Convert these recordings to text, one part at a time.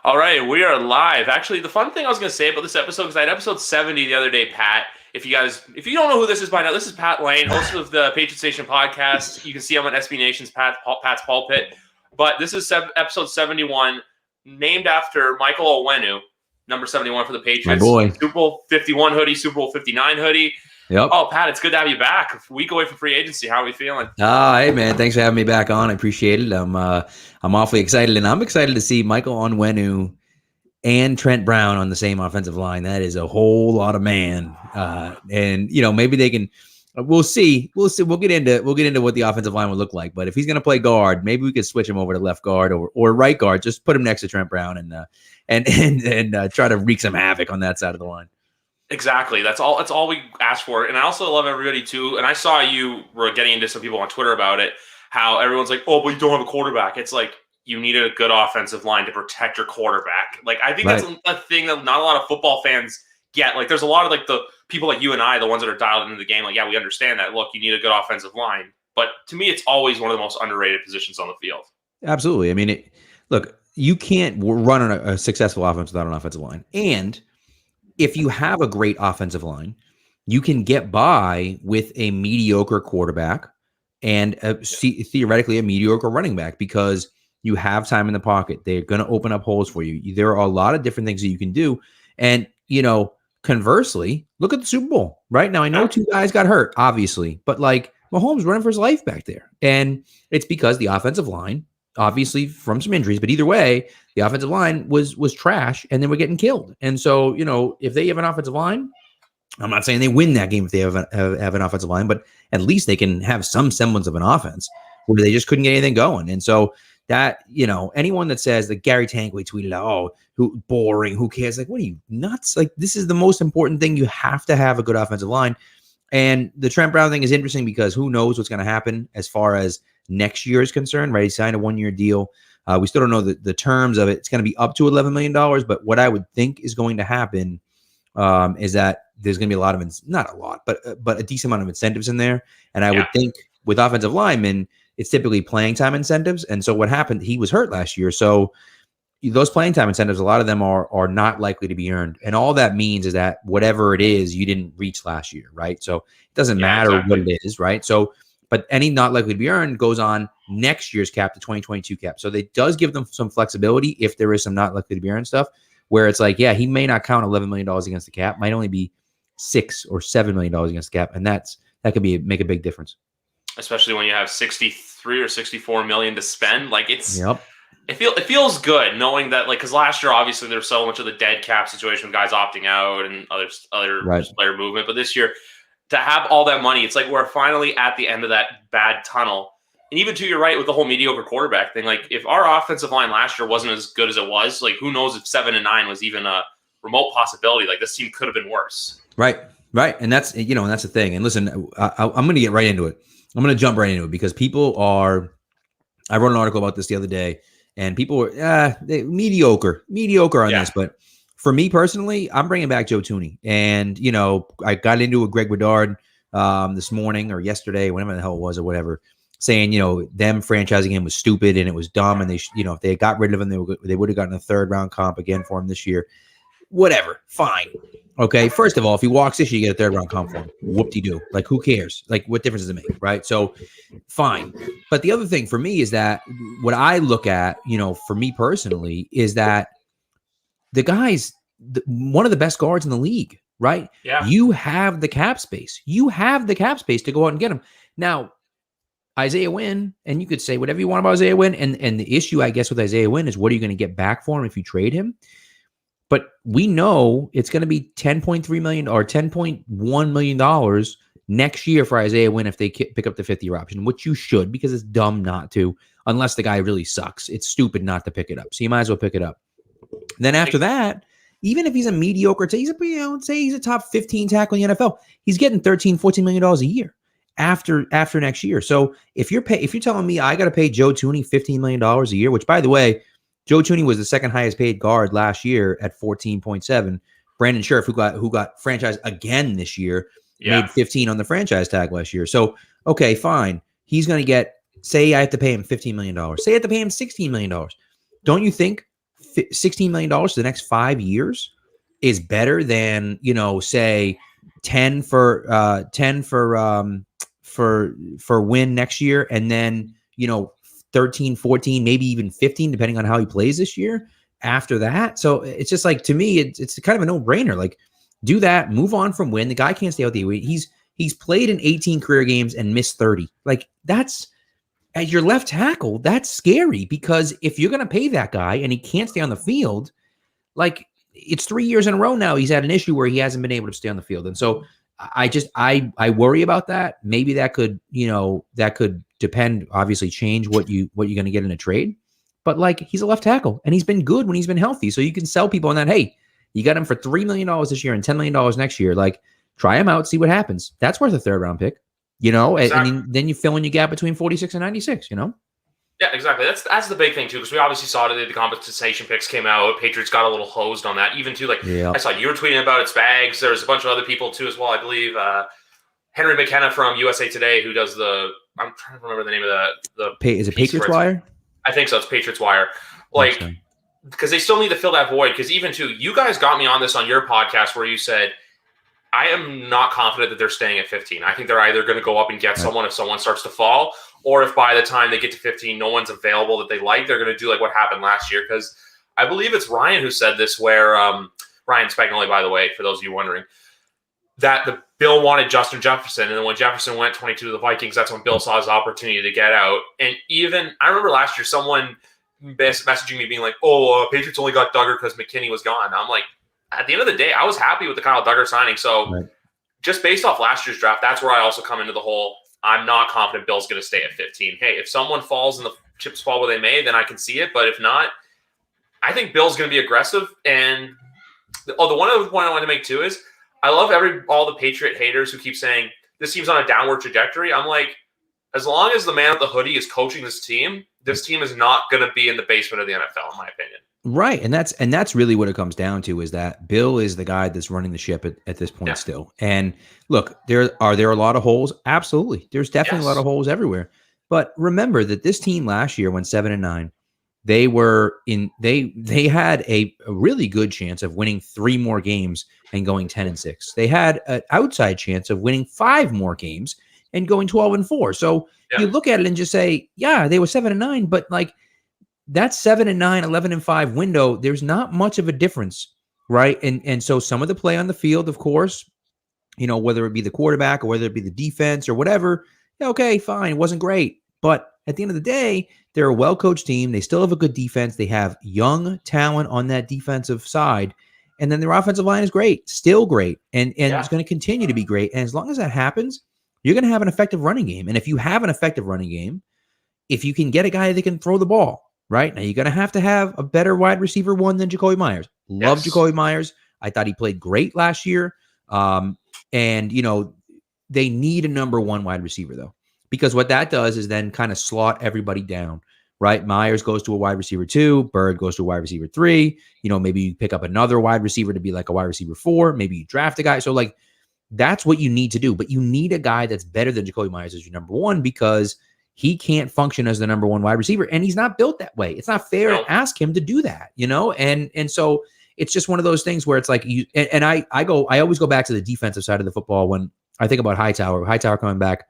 All right, we are live. Actually, the fun thing I was going to say about this episode, because I had episode 70 the other day, Pat. If you don't know who this is by now, this is Pat Lane, host of the Patriots Station podcast. You can see him on SB Nation's Pat's Pulpit. But this is episode 71, named after Michael Onwenu, number 71 for the Patriots. My boy. Super Bowl 51 hoodie, Super Bowl 59 hoodie. Yep. Oh, Pat, it's good to have you back. A week away from free agency. How are we feeling? Hey, man. Thanks for having me back on. I appreciate it. I'm awfully excited, and I'm excited to see Michael Onwenu and Trent Brown on the same offensive line. That is a whole lot of man. And maybe they can. We'll see. We'll get into what the offensive line would look like. But if he's going to play guard, maybe we could switch him over to left guard or right guard. Just put him next to Trent Brown and try to wreak some havoc on that side of the line. Exactly. That's all we asked for. And I also love everybody too. And I saw you were getting into some people on Twitter about it, how everyone's like, oh, but you don't have a quarterback. It's like, you need a good offensive line to protect your quarterback. Like, I think that's a thing that not a lot of football fans get. Like, there's a lot of like the people like you and I, the ones that are dialed into the game. Like, yeah, we understand that. Look, you need a good offensive line. But to me, it's always one of the most underrated positions on the field. Absolutely. I mean, look, you can't run on a successful offense without an offensive line. And if you have a great offensive line, you can get by with a mediocre quarterback and theoretically a mediocre running back because you have time in the pocket. They're going to open up holes for you. There are a lot of different things that you can do. And, conversely, look at the Super Bowl right now. I know two guys got hurt, obviously, but like Mahomes running for his life back there. And it's because the offensive line, obviously from some injuries, but either way, the offensive line was trash and they were getting killed. And so, if they have an offensive line, I'm not saying they win that game if they have an offensive line, but at least they can have some semblance of an offense where they just couldn't get anything going. And so that, anyone that says that Gary Tanguay tweeted out, oh, who boring, who cares? Like, what are you nuts? Like, this is the most important thing. You have to have a good offensive line. And the Trent Brown thing is interesting because who knows what's going to happen as far as next year is concerned, right? He signed a 1-year deal. We still don't know the terms of it. It's going to be up to $11 million. But what I would think is going to happen is that there's going to be a lot of, not a lot, but a decent amount of incentives in there. And I would think with offensive linemen, it's typically playing time incentives. And so what happened, he was hurt last year. So those playing time incentives, a lot of them are not likely to be earned. And all that means is that whatever it is, you didn't reach last year, right? So it doesn't matter what it is, right? So, but any not likely to be earned goes on next year's cap, the 2022 cap. So it does give them some flexibility if there is some not likely to be earned stuff where it's like, yeah, he may not count $11 million against the cap, might only be $6 or $7 million against the cap. And that could make a big difference. Especially when you have 63 or 64 million to spend. Like it feels good knowing that, like, because last year obviously there's so much of the dead cap situation with guys opting out and other player movement. But this year, to have all that money, it's like we're finally at the end of that bad tunnel. And even to your right with the whole mediocre quarterback thing, like if our offensive line last year wasn't as good as it was, like who knows if 7-9 was even a remote possibility? Like this team could have been worse. Right. And that's that's the thing. And listen, I'm going to get right into it. I'm going to jump right into it because I wrote an article about this the other day and people were mediocre on this. But for me personally, I'm bringing back Joe Thuney. And, I got into it with Greg Bedard this morning or yesterday, whenever the hell it was or whatever, saying, them franchising him was stupid and it was dumb. And they, if they got rid of him, they would have gotten a 3rd round comp again for him this year. Whatever. Fine. Okay. First of all, if he walks this year, you get a 3rd round comp for him. Whoop-de-doo. Like, who cares? Like, what difference does it make? Right. So fine. But the other thing for me is that what I look at, for me personally, is that the guy's one of the best guards in the league. Right. Yeah. You have the cap space. You have the cap space to go out and get him. Now, Isaiah Wynn, and you could say whatever you want about Isaiah Wynn. And the issue, I guess, with Isaiah Wynn is what are you going to get back for him if you trade him? But we know it's going to be $10.3 million or $10.1 million next year for Isaiah Wynn if they pick up the 5th-year option, which you should because it's dumb not to, unless the guy really sucks. It's stupid not to pick it up. So you might as well pick it up. And then after that, even if he's a mediocre, say he's a top 15 tackle in the NFL, he's getting $13-14 million a year after next year. So if you're telling me I got to pay Joe Thuney $15 million a year, which by the way, Joe Thuney was the 2nd highest paid guard last year at 14.7. Brandon Scherff, who got franchised again this year, made 15 on the franchise tag last year. So, okay, fine. He's going to get, say I have to pay him $15 million. Say I have to pay him $16 million. Don't you think $16 million for the next 5 years is better than, say 10 for win next year, and then 13, 14, maybe even 15, depending on how he plays this year after that. So it's just like, to me, it's kind of a no-brainer. Like, do that, move on from win. The guy can't stay out the weight. He's played in 18 career games and missed 30. Like, that's, as your left tackle, that's scary, because if you're going to pay that guy and he can't stay on the field, like, it's 3 years in a row now he's had an issue where he hasn't been able to stay on the field. And so I worry about that. Maybe that could depend, obviously change what you're going to get in a trade. But like, he's a left tackle and he's been good when he's been healthy. So you can sell people on that. Hey, you got him for $3 million this year and $10 million next year. Like, try him out, see what happens. That's worth a third round pick, exactly. And then you fill in your gap between 46 and 96, Yeah, exactly. That's the big thing too, because we obviously saw today the compensation picks came out. Patriots got a little hosed on that. Even too, like, I saw you were tweeting about it, Spags. There was a bunch of other people too as well. I believe Henry McKenna from USA Today, who does I'm trying to remember the name of is it Patriots Wire? I think so. It's Patriots Wire. Like, because they still need to fill that void. Because even too, you guys got me on this on your podcast where you said, I am not confident that they're staying at 15. I think they're either going to go up and get someone if someone starts to fall, or if by the time they get to 15, no one's available that they like, they're going to do like what happened last year. Because I believe it's Ryan who said this, where Ryan Spagnoli, by the way, for those of you wondering, that the Bill wanted Justin Jefferson, and then when Jefferson went 22 to the Vikings, that's when Bill saw his opportunity to get out. And even I remember last year, someone messaging me being like, Patriots only got Duggar because McKinney was gone. I'm like, at the end of the day, I was happy with the Kyle Duggar signing. So just based off last year's draft, that's where I also come into the whole, I'm not confident Bill's going to stay at 15. Hey, if someone falls and the chips fall where they may, then I can see it. But if not, I think Bill's going to be aggressive. And the one other point I wanted to make too is, I love all the Patriot haters who keep saying this team's on a downward trajectory. I'm like, as long as the man with the hoodie is coaching this team is not going to be in the basement of the NFL, in my opinion. Right. And that's really what it comes down to, is that Bill is the guy that's running the ship at this point still. And look, there are a lot of holes. Absolutely. There's definitely a lot of holes everywhere. But remember that this team last year went 7-9. They had a really good chance of winning 3 more games and going 10-6. They had an outside chance of winning 5 more games and going 12-4. So you look at it and just say, yeah, they were 7-9, but like, that 7-9, 11-5 window, there's not much of a difference, right? And so some of the play on the field, of course, whether it be the quarterback or whether it be the defense or whatever, okay, fine, it wasn't great. But at the end of the day, they're a well-coached team. They still have a good defense. They have young talent on that defensive side. And then their offensive line is great, still great. And it's going to continue to be great. And as long as that happens, you're going to have an effective running game. And if you have an effective running game, if you can get a guy that can throw the ball, right? Now, you're going to have a better wide receiver one than Jacoby Myers. Love Jacoby Myers. I thought he played great last year. And they need a number 1 wide receiver, though, because what that does is then kind of slot everybody down, right? Myers goes to a wide receiver 2. Bird goes to a wide receiver 3. Maybe you pick up another wide receiver to be like a wide receiver 4. Maybe you draft a guy. So, like, that's what you need to do. But you need a guy that's better than Jacoby Myers as your number 1, because he can't function as the number 1 wide receiver, and he's not built that way. It's not fair to ask him to do that, And so it's just one of those things where it's like I always go back to the defensive side of the football when I think about Hightower coming back.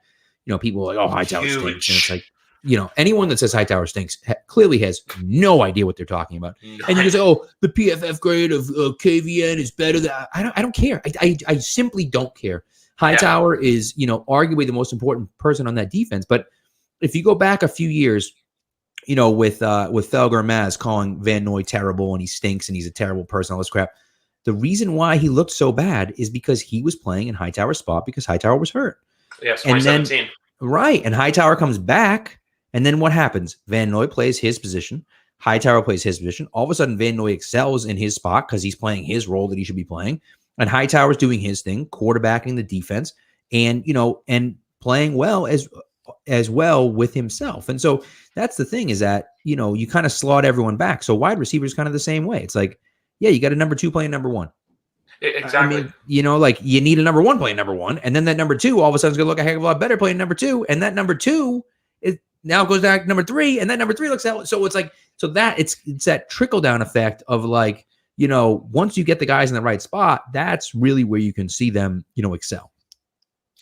People are like, oh, Hightower stinks, and it's like, anyone that says Hightower stinks clearly has no idea what they're talking about. And you just say, oh, the PFF grade of KVN is better than I don't care. I simply don't care. Hightower is arguably the most important person on that defense, but if you go back a few years, with Felger and Maz calling Van Noy terrible and he stinks and he's a terrible person, all this crap, the reason why he looked so bad is because he was playing in Hightower's spot because Hightower was hurt. Yes, 2017. And then, right, and Hightower comes back, and then what happens? Van Noy plays his position. Hightower plays his position. All of a sudden, Van Noy excels in his spot because he's playing his role that he should be playing, and Hightower's doing his thing, quarterbacking the defense, and and playing well as well with himself. And so that's the thing, is that, you kind of slot everyone back. So wide receiver is kind of the same way. It's like, yeah, you got a number 2 playing number 1. Exactly. I mean, like, you need a number 1 playing number 1. And then that number 2 all of a sudden is going to look a heck of a lot better playing number 2. And that number 2 now goes back to number 3. And that number 3 looks out. So it's like, So that it's that trickle down effect of like, once you get the guys in the right spot, that's really where you can see them, excel.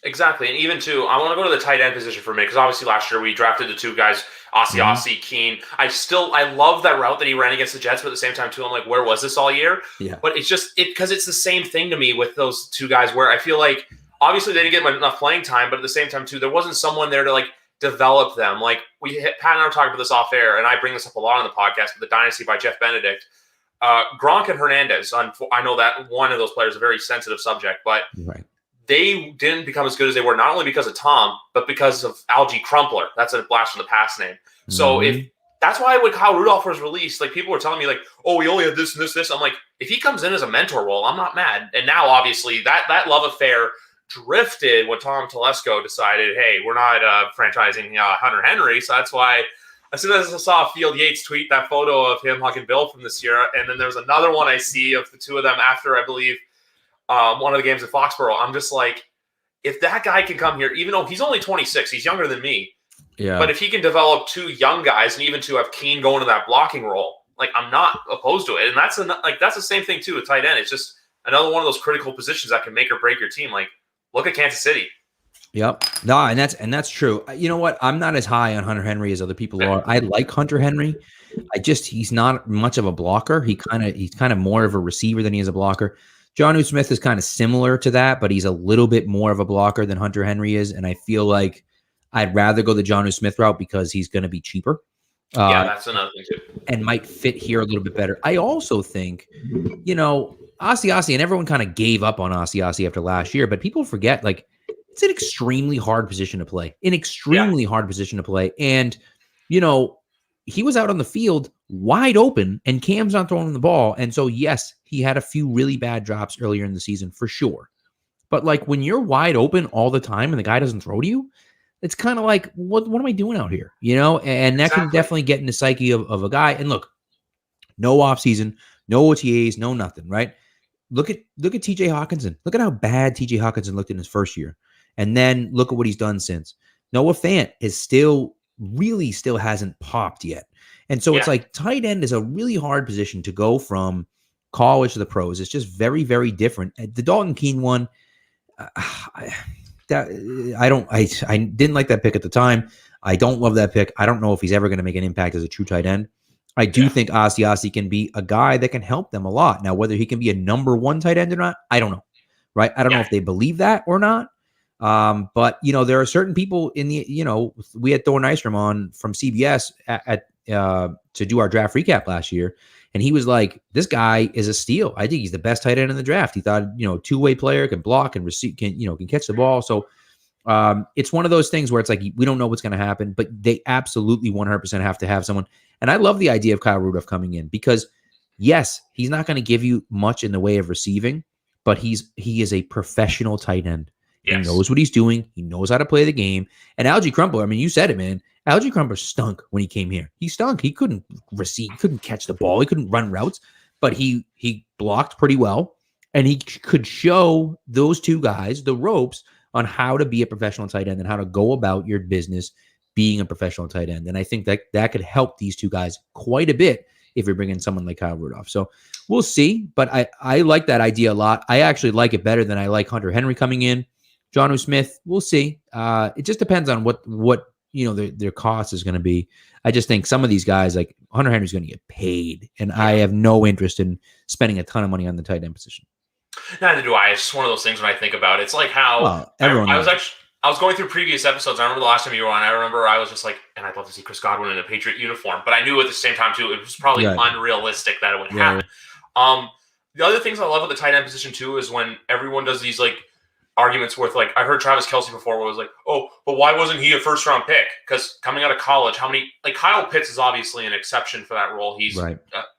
Exactly. And even too, I want to go to the tight end position for me because obviously last year we drafted the two guys, Ossie, Keene. I love that route that he ran against the Jets, but at the same time too, I'm like, where was this all year? Yeah. But it's just because it's the same thing to me with those two guys where I feel like obviously they didn't get enough playing time, but at the same time too, there wasn't someone there to like develop them. Like Pat and I were talking about this off air, and I bring this up a lot on the podcast, but the Dynasty by Jeff Benedict. Gronk and Hernandez. I know that one of those players is a very sensitive subject, but right. They didn't become as good as they were, not only because of Tom, but because of Algie Crumpler. That's a blast from the past name. So if that's why when Kyle Rudolph was released, like people were telling me like, oh, we only had this and this, this. I'm like, if he comes in as a mentor role, I'm not mad. And now obviously that love affair drifted when Tom Telesco decided, hey, we're not franchising Hunter Henry. So that's why as soon as I saw Field Yates tweet that photo of him hugging Bill from this year, and then there's another one I see of the two of them after, I believe, one of the games at Foxborough, I'm just like, if that guy can come here, even though he's only 26, he's younger than me. Yeah. But if he can develop two young guys and even to have Keene go into that blocking role, like I'm not opposed to it. And that's the same thing too with tight end. It's just another one of those critical positions that can make or break your team. Like look at Kansas City. Yep. No, and that's true. You know what? I'm not as high on Hunter Henry as other people are. I like Hunter Henry. He's not much of a blocker. He's kind of more of a receiver than he is a blocker. Jonnu Smith is kind of similar to that, but he's a little bit more of a blocker than Hunter Henry is. And I feel like I'd rather go the Jonnu Smith route because he's going to be cheaper. That's another thing too. And might fit here a little bit better. I also think, Ossie, and everyone kind of gave up on Ossie after last year, but people forget, like, it's an extremely hard position to play. Hard position to play. And, he was out on the field wide open and Cam's not throwing him the ball. And so, yes, he had a few really bad drops earlier in the season for sure. But like when you're wide open all the time and the guy doesn't throw to you, it's kind of like, what am I doing out here? And that can definitely get in the psyche of a guy. And look, no offseason, no OTAs, no nothing, right? Look at TJ Hawkinson. Look at how bad TJ Hawkinson looked in his first year. And then look at what he's done since. Noah Fant is still hasn't popped yet. And so it's like tight end is a really hard position to go from college to the pros. It's just very, very different. The Dalton Keene one, I didn't like that pick at the time. I don't love that pick. I don't know if he's ever going to make an impact as a true tight end. I do think Ossie can be a guy that can help them a lot. Now, whether he can be a number one tight end or not, I don't know. Right? I don't know if they believe that or not. But there are certain people in the, we had Thor Nystrom on from CBS to do our draft recap last year. And he was like, this guy is a steal. I think he's the best tight end in the draft. He thought, two-way player, can block and receive, can catch the ball. So it's one of those things where it's like, we don't know what's going to happen, but they absolutely 100% have to have someone. And I love the idea of Kyle Rudolph coming in because yes, he's not going to give you much in the way of receiving, but he is a professional tight end. Yes. He knows what he's doing. He knows how to play the game. And Algie Crumpler, I mean, you said it, man. Algie Crumpler stunk when he came here. He stunk. He couldn't receive, couldn't catch the ball. He couldn't run routes, but he blocked pretty well. And he could show those two guys the ropes on how to be a professional tight end and how to go about your business being a professional tight end. And I think that could help these two guys quite a bit if you're bringing someone like Kyle Rudolph. So we'll see. But I like that idea a lot. I actually like it better than I like Hunter Henry coming in. Jonnu Smith, we'll see. It just depends on what their cost is going to be. I just think some of these guys, like Hunter Henry's going to get paid, and I have no interest in spending a ton of money on the tight end position. Neither do I. It's just one of those things when I think about it. It's like how I was going through previous episodes. I remember the last time you were on. I remember I was just like, and I'd love to see Chris Godwin in a Patriot uniform, but I knew at the same time too, it was probably unrealistic that it would happen. The other things I love with the tight end position too is when everyone does these like arguments with, like, I heard Travis Kelce before where it was like, oh, but why wasn't he a first-round pick? Because coming out of college, Kyle Pitts is obviously an exception for that role. He's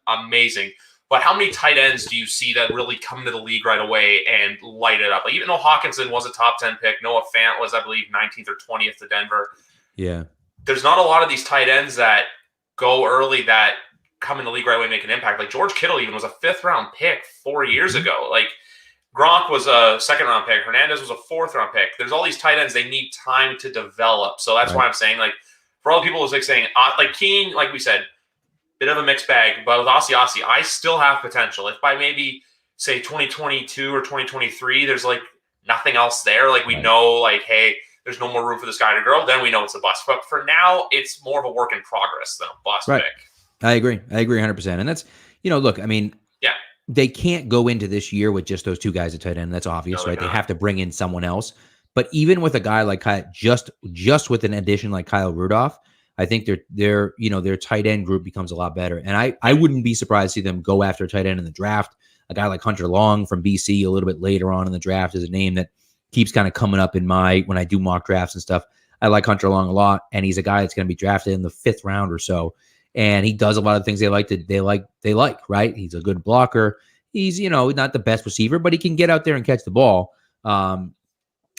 amazing. But how many tight ends do you see that really come to the league right away and light it up? Like, even though Hawkinson was a top 10 pick, Noah Fant was, I believe, 19th or 20th to Denver. Yeah. There's not a lot of these tight ends that go early that come in the league right away and make an impact. Like, George Kittle even was a 5th-round pick 4 years ago. Like, Gronk was a 2nd-round pick. Hernandez was a 4th-round pick. There's all these tight ends. They need time to develop. So that's why I'm saying, like, for all the people who's like saying, like Keene, like we said, bit of a mixed bag. But with Asiasi, I still have potential. If by maybe say 2022 or 2023, there's like nothing else there. Like we know, like, hey, there's no more room for this guy to grow. Then we know it's a bust. But for now, it's more of a work in progress than a bust pick. I agree 100%. And that's, look, I mean, they can't go into this year with just those two guys at tight end. That's obvious, right? They have to bring in someone else. But even with a guy like Kyle, just with an addition like Kyle Rudolph, I think their tight end group becomes a lot better. And I wouldn't be surprised to see them go after a tight end in the draft. A guy like Hunter Long from BC a little bit later on in the draft is a name that keeps kind of coming up when I do mock drafts and stuff. I like Hunter Long a lot, and he's a guy that's going to be drafted in the 5th round or so. And he does a lot of things they like, right? He's a good blocker. He's, not the best receiver, but he can get out there and catch the ball.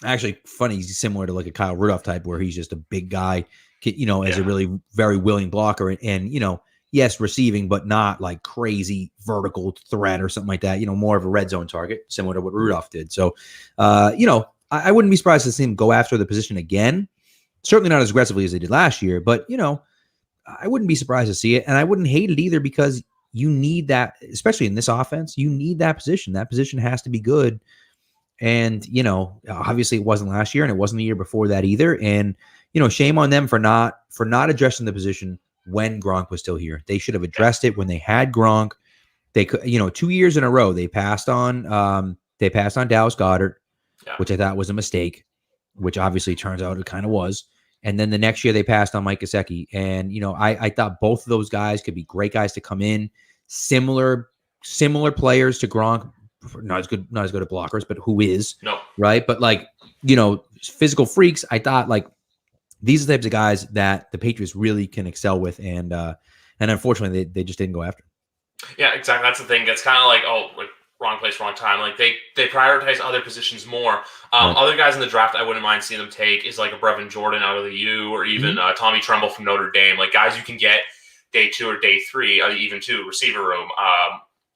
Actually, funny, he's similar to like a Kyle Rudolph type where he's just a big guy, as a really very willing blocker and yes, receiving, but not like crazy vertical threat or something like that, more of a red zone target, similar to what Rudolph did. So, I wouldn't be surprised to see him go after the position again. Certainly not as aggressively as they did last year, but, I wouldn't be surprised to see it. And I wouldn't hate it either because you need that, especially in this offense, you need that position. That position has to be good. And, obviously it wasn't last year and it wasn't the year before that either. And, shame on them for not addressing the position when Gronk was still here. They should have addressed it when they had Gronk. They could, 2 years in a row, they passed on Dallas Goedert, which I thought was a mistake, which obviously turns out it kind of was. And then the next year they passed on Mike Gesicki. And, I thought both of those guys could be great guys to come in, similar players to Gronk, not as good at blockers, but who is, right? But like, physical freaks, I thought like these are the types of guys that the Patriots really can excel with. And unfortunately they just didn't go after. Yeah, exactly. That's the thing. It's kind of like, wrong place, wrong time. Like they prioritize other positions more. Other guys in the draft I wouldn't mind seeing them take is like a Brevin Jordan out of the U, or even Tommy Tremble from Notre Dame. Like guys you can get day 2 or day 3, even 2 receiver room.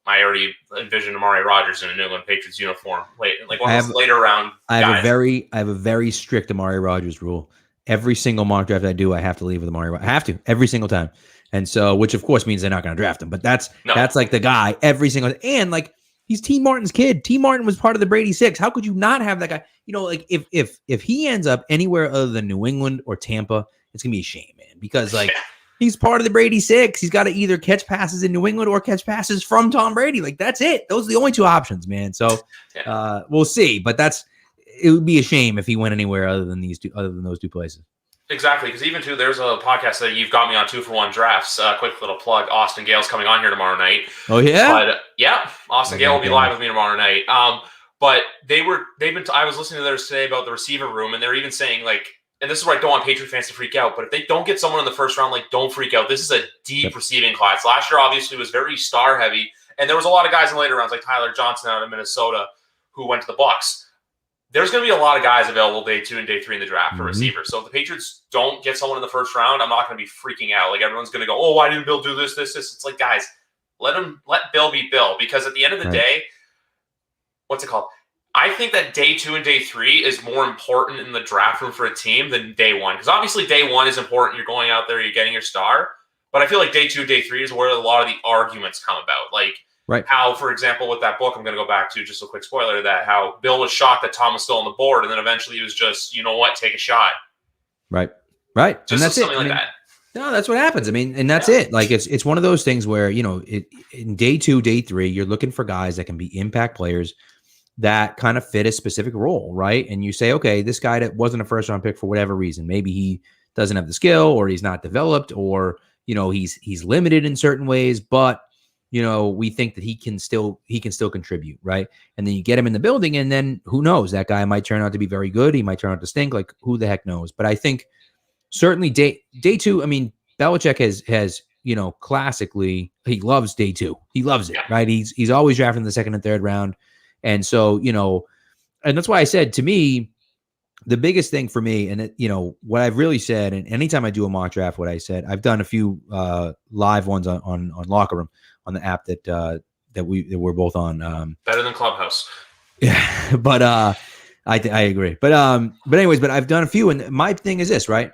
I already envisioned Amari Rodgers in a New England Patriots uniform, like one of those later round guys. I have a very strict Amari Rodgers rule. Every single mock draft I do, I have to leave with Amari. I have to every single time, and so which of course means they're not going to draft him. But that's like the guy every single, and like. He's T. Martin's kid. T. Martin was part of the Brady Six. How could you not have that guy? Like if he ends up anywhere other than New England or Tampa, it's gonna be a shame, man. Because like he's part of the Brady Six. He's got to either catch passes in New England or catch passes from Tom Brady. Like that's it. Those are the only 2 options, man. So we'll see. But it would be a shame if he went anywhere other than those 2 places. Exactly, because even too, there's a podcast that you've got me on 2-for-1 drafs. Quick little plug: Austin Gale's coming on here tomorrow night. Oh yeah, but Austin Gale will be live with me tomorrow night. But I was listening to theirs today about the receiver room, and they're even saying like, and this is where I don't want Patriot fans to freak out. But if they don't get someone in the first round, like don't freak out. This is a deep receiving class. Last year obviously was very star heavy, and there was a lot of guys in later rounds like Tyler Johnson out of Minnesota who went to the Bucs. There's going to be a lot of guys available day 2 and day 3 in the draft for receivers. So if the Patriots don't get someone in the first round, I'm not going to be freaking out. Like everyone's going to go, oh, why didn't Bill do this? It's like, guys, let Bill be Bill. Because at the end of the day, what's it called? I think that day 2 and day 3 is more important in the draft room for a team than day 1. Because obviously day 1 is important. You're going out there, you're getting your star. But I feel like day 2, day 3 is where a lot of the arguments come about. Like, how, for example, with that book, I'm going to go back to just a quick spoiler, that how Bill was shocked that Tom was still on the board, and then eventually he was just, you know what, take a shot. Right. Just and that's something like that. No, that's what happens. I mean, and that's it. Like it's one of those things where, in day 2, day 3, you're looking for guys that can be impact players that kind of fit a specific role, right? And you say, okay, this guy that wasn't a first round pick for whatever reason, maybe he doesn't have the skill, or he's not developed, or he's limited in certain ways, but we think that he can still contribute, right? And then you get him in the building, and then who knows? That guy might turn out to be very good. He might turn out to stink. Like who the heck knows? But I think certainly day 2. I mean, Belichick has classically he loves day 2. He loves it, right? He's always drafting the 2nd and 3rd round, and so and that's why I said, to me, the biggest thing for me, and what I've really said, and anytime I do a mock draft, what I said, I've done a few live ones on Locker Room, on the app that we're both on. Better than Clubhouse. Yeah, but I agree. But anyways, but I've done a few, and my thing is this, right?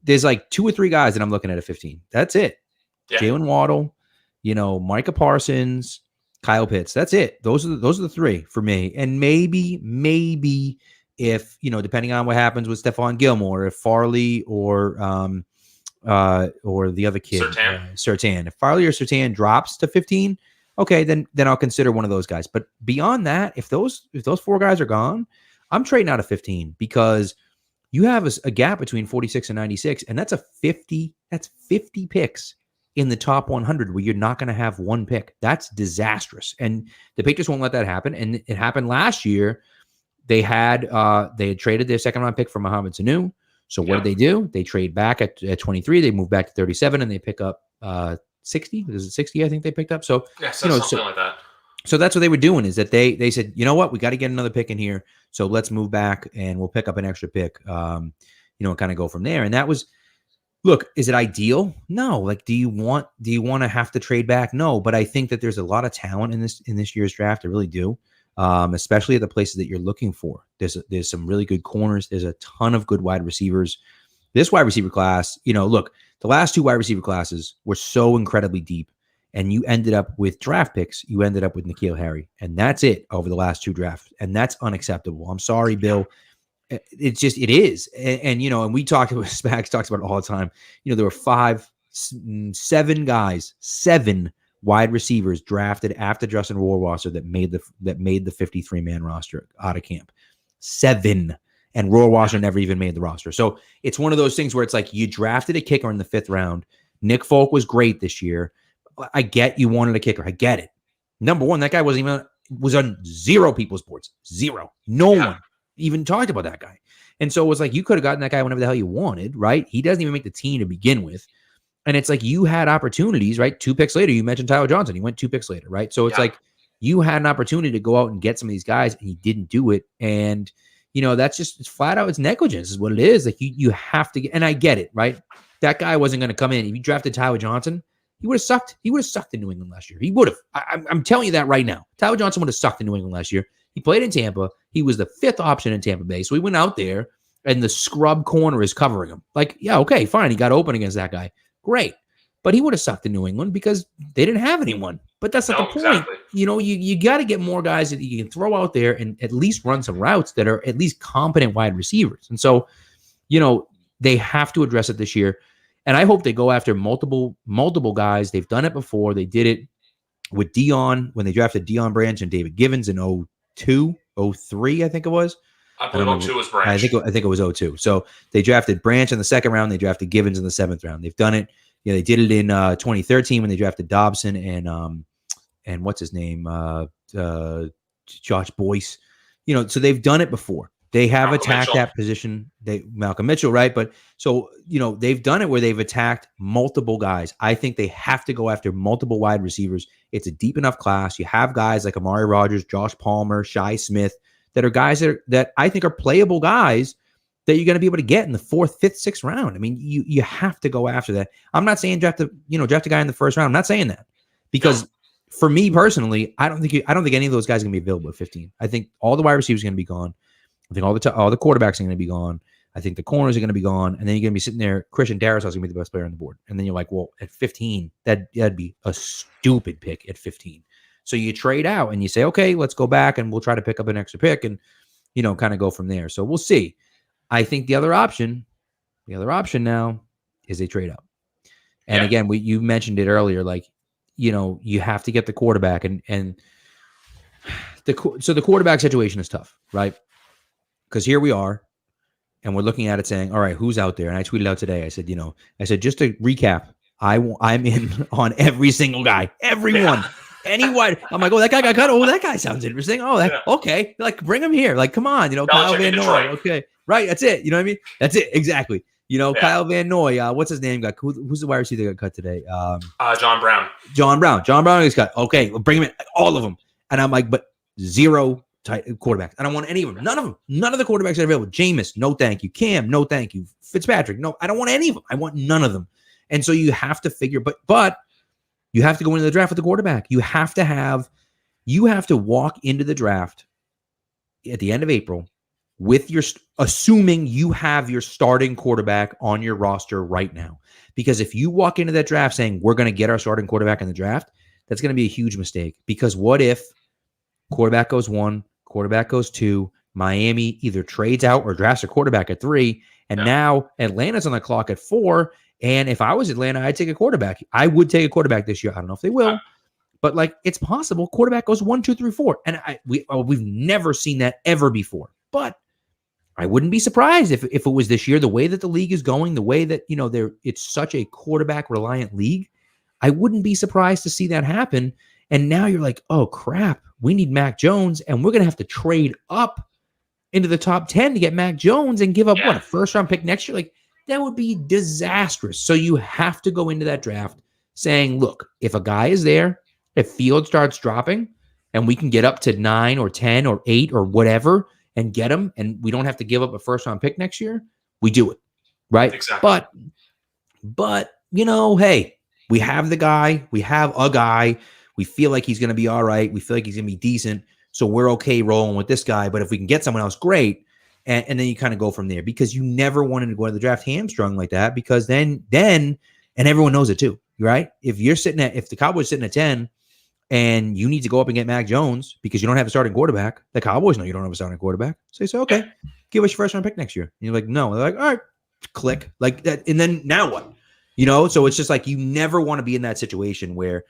There's like 2 or 3 guys that I'm looking at 15. That's it. Jalen Waddle, Micah Parsons, Kyle Pitts. That's it. Those are the three for me. And maybe if, depending on what happens with Stephon Gilmore, if Farley or the other kid, Surtain. If Farley or Surtain drops to 15, okay, then I'll consider one of those guys. But beyond that, if those four guys are gone, I'm trading out of 15 because you have a gap between 46 and 96, and that's 50 picks in the top 100 where you're not going to have one pick. That's disastrous. And the Patriots won't let that happen. And it happened last year. They had traded their second round pick for Mohamed Sanu. So what did they do? They trade back at 23. They move back to 37 and they pick up 60. Is it 60? I think they picked up. So, something like that. So that's what they were doing is that they said, you know what, we got to get another pick in here. So let's move back and we'll pick up an extra pick, and kind of go from there. And that was, look, is it ideal? No. Like, do you want to have to trade back? No. But I think that there's a lot of talent in this year's draft. I really do. Especially at the places that you're looking for. There's some really good corners. There's a ton of good wide receivers. This wide receiver class, look, the last two wide receiver classes were so incredibly deep, and you ended up with draft picks. You ended up with N'Keal Harry, and that's it over the last two drafts, and that's unacceptable. I'm sorry, Bill. It is. And we talked about, Spags talks about it all the time. There were seven wide receivers drafted after Justin Rohrwasser that made the 53-man roster out of camp. 7. And Rohrwasser never even made the roster. So it's one of those things where it's like you drafted a kicker in the 5th round. Nick Folk was great this year. I get you wanted a kicker. I get it. Number one, that guy was on 0 people's boards. 0. No one even talked about that guy. And so it was like you could have gotten that guy whenever the hell you wanted, right? He doesn't even make the team to begin with. And it's like you had opportunities, right? 2 picks later, you mentioned Tyler Johnson. He went 2 picks later, right? So it's like you had an opportunity to go out and get some of these guys, and you didn't do it. And, that's just flat out, it's negligence is what it is. Like you have to get, and I get it, right? That guy wasn't going to come in. If you drafted Tyler Johnson, he would have sucked. He would have sucked in New England last year. He would have. I'm telling you that right now. Tyler Johnson would have sucked in New England last year. He played in Tampa. He was the 5th option in Tampa Bay. So he went out there, and the scrub corner is covering him. Like, yeah, okay, fine. He got open against that guy. Great. But he would have sucked in New England because they didn't have anyone. But that's not the point. Exactly. You got to get more guys that you can throw out there and at least run some routes that are at least competent wide receivers. And so, they have to address it this year. And I hope they go after multiple guys. They've done it before. They did it with Dion when they drafted Dion Branch and David Givens in 02, 03, I think it was. I believe 02 was Branch. I think it was 02. So they drafted Branch in the 2nd round. They drafted Givens in the 7th round. They've done it. They did it in 2013 when they drafted Dobson and what's his name, Josh Boyce. So they've done it before. They have Malcolm attacked Mitchell. That position. Malcolm Mitchell, right? But so they've done it where they've attacked multiple guys. I think they have to go after multiple wide receivers. It's a deep enough class. You have guys like Amari Rodgers, Josh Palmer, Shi Smith that are guys that I think are playable guys that you're going to be able to get in the 4th, 5th, 6th round. I mean, you have to go after that. I'm not saying draft a guy in the 1st round. I'm not saying that because for me personally, I don't think any of those guys are going to be available at 15. I think all the wide receivers are going to be gone. I think all the quarterbacks are going to be gone. I think the corners are going to be gone, and then you're going to be sitting there. Christian Darrisaw is going to be the best player on the board, and then you're like, well, at 15, that'd be a stupid pick at 15. So you trade out and you say, okay, let's go back and we'll try to pick up an extra pick and kind of go from there. So we'll see. I think the other option now is a trade up. And again, you mentioned it earlier, like, you have to get the quarterback so the quarterback situation is tough, right? Because here we are and we're looking at it saying, all right, who's out there? And I tweeted out today, I said, just to recap, I'm in on every single guy, everyone. Anyone, I'm like, oh, that guy got cut. Oh, that guy sounds interesting. Oh, okay. Like, bring him here. Like, come on, Kyle Van Noy. Okay, right. That's it. You know what I mean? That's it. Exactly. Kyle Van Noy. What's his name? Who's the wide receiver that got cut today? John Brown. John Brown is cut. Okay, well, bring him in. All of them. And I'm like, but 0 quarterbacks. I don't want any of them. None of them. None of the quarterbacks are available. Jameis, no thank you. Cam, no thank you. Fitzpatrick, no. I don't want any of them. I want none of them. And so you have to figure, but you have to go into the draft with the quarterback. You have to walk into the draft at the end of April assuming you have your starting quarterback on your roster right now. Because if you walk into that draft saying we're going to get our starting quarterback in the draft, that's going to be a huge mistake. Because what if quarterback goes 1, quarterback goes 2, Miami either trades out or drafts a quarterback at 3, and now Atlanta's on the clock at 4. And if I was Atlanta, I'd take a quarterback. I would take a quarterback this year. I don't know if they will, but like it's possible. Quarterback goes 1, 2, 3, 4, and we've never seen that ever before. But I wouldn't be surprised if it was this year. The way that the league is going, the way that it's such a quarterback reliant league, I wouldn't be surprised to see that happen. And now you're like, oh crap, we need Mac Jones, and we're gonna have to trade up into the top 10 to get Mac Jones and give up a first round pick next year. Like that would be disastrous. So you have to go into that draft saying, look, if a guy is there, if Field starts dropping, and we can get up to 9 or 10 or 8 or whatever and get him, and we don't have to give up a first round pick next year, we do it. Right. Exactly. But hey, we have the guy, we have a guy, we feel like he's going to be all right. We feel like he's going to be decent. So we're okay rolling with this guy. But if we can get someone else, great. And then you kind of go from there, because you never wanted to go to the draft hamstrung like that, because then, and everyone knows it too, right? If the Cowboys sitting at 10 and you need to go up and get Mac Jones because you don't have a starting quarterback, the Cowboys know you don't have a starting quarterback. So you say, okay, give us your first round pick next year. And you're like, no. They're like, all right, click like that. And then now what? So it's just like, you never want to be in that situation where,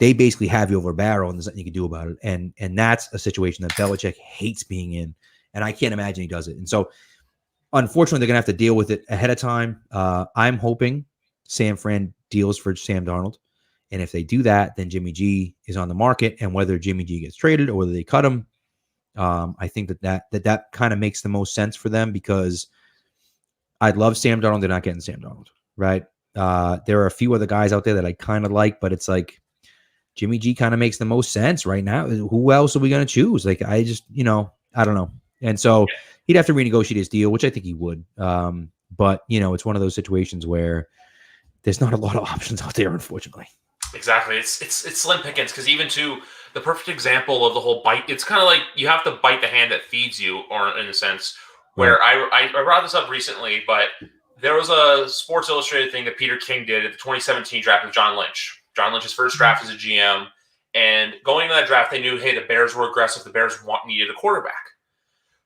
they basically have you over a barrel and there's nothing you can do about it. And that's a situation that Belichick hates being in. And I can't imagine he does it. And so unfortunately, they're going to have to deal with it ahead of time. I'm hoping San Fran deals for Sam Darnold. And if they do that, then Jimmy G is on the market. And whether Jimmy G gets traded or whether they cut him, I think that kind of makes the most sense for them, because I'd love Sam Darnold. They're not getting Sam Darnold, right? There are a few other guys out there that I kind of like, but it's like Jimmy G kind of makes the most sense right now. Who else are we going to choose? Like, I just, I don't know. And so he'd have to renegotiate his deal, which I think he would. But, it's one of those situations where there's not a lot of options out there, unfortunately. Exactly. It's slim pickings, because even to the perfect example of the whole bite, it's kind of like you have to bite the hand that feeds you, or in a sense where I brought this up recently, but there was a Sports Illustrated thing that Peter King did at the 2017 draft with John Lynch. John Lynch's first draft as a GM. And going into that draft, they knew, hey, the Bears were aggressive. The Bears needed a quarterback.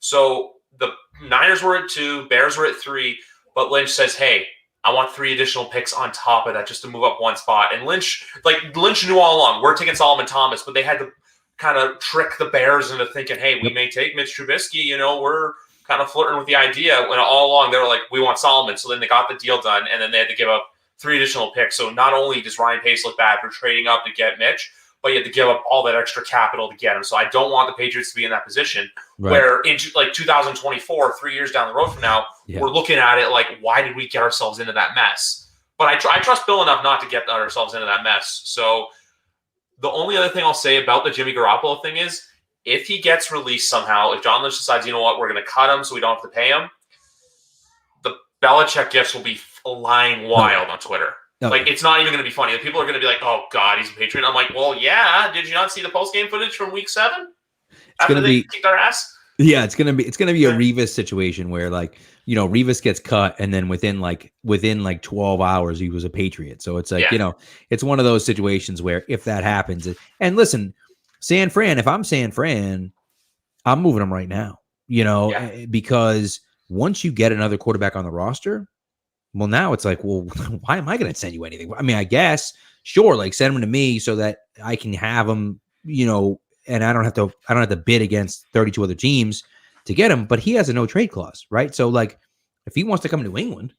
So the Niners were at 2, Bears were at 3, but Lynch says, hey, I want 3 additional picks on top of that just to move up one spot. And Lynch knew all along, we're taking Solomon Thomas, but they had to kind of trick the Bears into thinking, hey, we may take Mitch Trubisky. We're kind of flirting with the idea, when all along they were like, we want Solomon. So then they got the deal done, and then they had to give up 3 additional picks. So not only does Ryan Pace look bad for trading up to get Mitch, but you have to give up all that extra capital to get him. So I don't want the Patriots to be in that position where in 2024, 3 years down the road from now, we're looking at it like, why did we get ourselves into that mess? But I trust Bill enough not to get ourselves into that mess. So the only other thing I'll say about the Jimmy Garoppolo thing is, if he gets released somehow, if John Lynch decides, you know what, we're going to cut him so we don't have to pay him, the Belichick gifts will be flying wild on Twitter. Like, it's not even going to be funny. People are going to be like, oh, God, he's a Patriot. I'm like, well, yeah. Did you not see the post-game footage from week 7? It's going to be kicked our ass? Yeah, it's going to be a Revis situation where, like, Revis gets cut, and then within 12 hours, he was a Patriot. So it's like, it's one of those situations where if that happens, and listen, San Fran, if I'm San Fran, I'm moving him right now, because once you get another quarterback on the roster, well, now it's like, well, why am I going to send you anything? I mean, I guess, sure, like, send him to me so that I can have him, and I don't have to bid against 32 other teams to get him, but he has a no trade clause, right? So, like, if he wants to come to New England,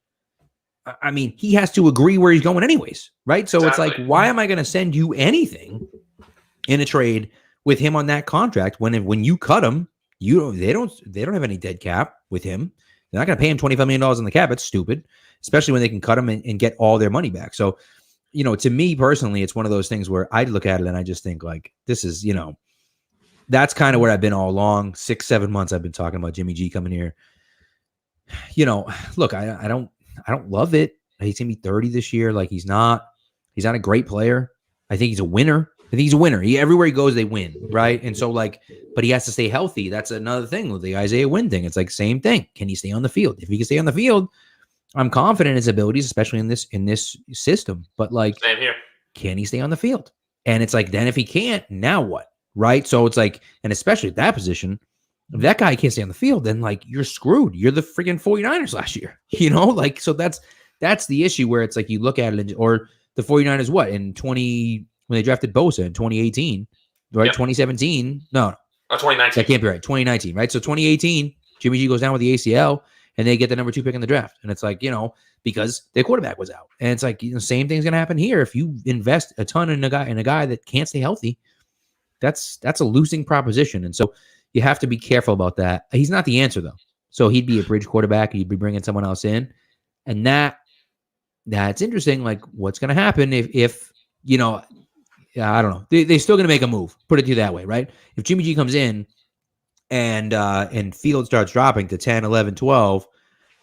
I mean, he has to agree where he's going anyways, right? So It's like, why am I going to send you anything in a trade with him on that contract when you cut him, they don't have any dead cap with him. They're not going to pay him $25 million in the cap. It's stupid, especially when they can cut him and get all their money back. So, to me personally, it's one of those things where I look at it and I just think, like, this is, that's kind of where I've been all along. 6-7 months I've been talking about Jimmy G coming here. Look, I don't love it. He's gonna be 30 this year. Like, he's not a great player. I think he's a winner, think he's a winner. Everywhere he goes, they win, right? And so, like, but he has to stay healthy. That's another thing with the Isaiah Wynn thing. It's like same thing. Can he stay on the field? If he can stay on the field, I'm confident in his abilities, especially in this system. But like, same here. Can he stay on the field? And it's like, then if he can't, now what? Right? So it's like, and especially at that position, if that guy can't stay on the field, then like you're screwed. You're the freaking 49ers last year, like, so that's the issue where it's like, you look at it, or the 49ers, what, in when they drafted Bosa in 2018, right? Yep. 2017, no, 2019. That can't be right. 2019, right? So 2018, Jimmy G goes down with the ACL, and they get the number 2 pick in the draft. And it's like, because their quarterback was out. And it's like, same thing's going to happen here. If you invest a ton in a guy that can't stay healthy, that's a losing proposition. And so you have to be careful about that. He's not the answer, though. So he'd be a bridge quarterback. You'd be bringing someone else in. And that's interesting. Like, what's going to happen if I don't know. They're still going to make a move. Put it to you that way, right? If Jimmy G comes in and Field starts dropping to 10, 11, 12,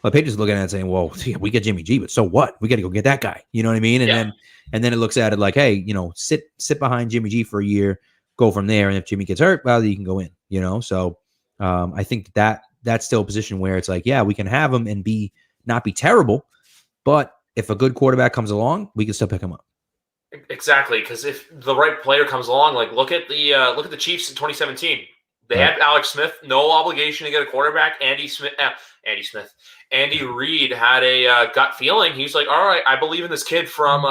well, Patriots looking at it saying, well, yeah, we get Jimmy G, but so what? We got to go get that guy. You know what I mean? And then it looks at it like, hey, sit behind Jimmy G for a year, go from there. And if Jimmy gets hurt, well, you can go in, So I think that's still a position where it's like, yeah, we can have him and not be terrible, but if a good quarterback comes along, we can still pick him up. Exactly, because if the right player comes along, like look at the Chiefs in 2017. They had Alex Smith, no obligation to get a quarterback. Andy Reid had a gut feeling. He's like, all right, I believe in this kid from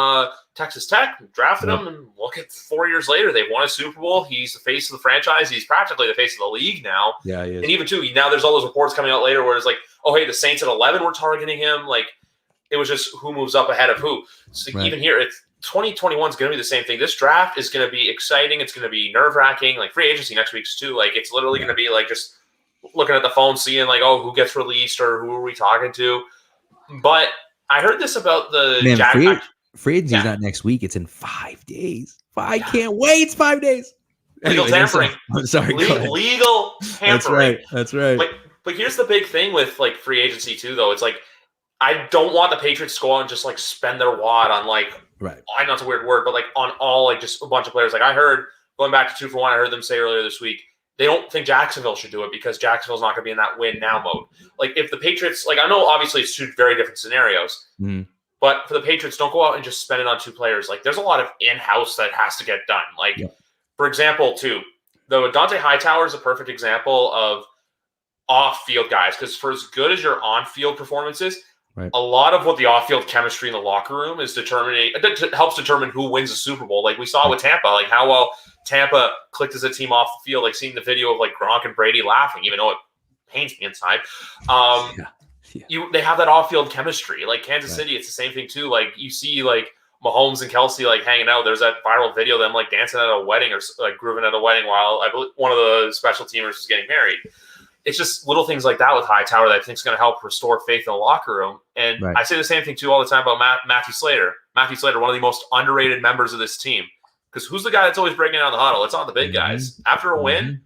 Texas Tech. Drafted him, and look at 4 years later, they've won a Super Bowl. He's the face of the franchise. He's practically the face of the league now. Yeah, he is. And even now there's all those reports coming out later where it's like, oh, hey, the Saints at 11 were targeting him. Like, it was just who moves up ahead of who. So even here, it's 2021 is going to be the same thing. This draft is going to be exciting. It's going to be nerve-wracking. Like, free agency next week's too. Like, it's literally going to be like just looking at the phone, seeing like, oh, who gets released or who are we talking to. But I heard this about the free agency's not next week. It's in 5 days. I can't wait. It's 5 days. Legal tampering. I'm sorry. Legal tampering. That's right. But here's the big thing with like free agency too, though. It's like, I don't want the Patriots to go out and just like spend their wad on like, I know it's a weird word, but like on all like just a bunch of players. Like I heard, going back to 2 for 1, I heard them say earlier this week, they don't think Jacksonville should do it because Jacksonville's not going to be in that win now mode. Like if the Patriots, like I know obviously it's 2 very different scenarios, but for the Patriots, don't go out and just spend it on 2 players. Like there's a lot of in-house that has to get done. Like for example, too, though Dante Hightower is a perfect example of off-field guys because for as good as your on-field performance is, a lot of what the off-field chemistry in the locker room is helps determine who wins the Super Bowl. Like we saw with Tampa, like how well Tampa clicked as a team off the field, like seeing the video of like Gronk and Brady laughing, even though it pains me inside. They have that off-field chemistry. Like Kansas City, it's the same thing too. Like you see like Mahomes and Kelsey like hanging out. There's that viral video of them like dancing at a wedding or like grooving at a wedding while I believe one of the special teamers is getting married. It's just little things like that with Hightower that I think is going to help restore faith in the locker room. And I say the same thing too all the time about Matthew Slater. Matthew Slater, one of the most underrated members of this team. Because who's the guy that's always breaking out the huddle? It's not the big guys. After a win,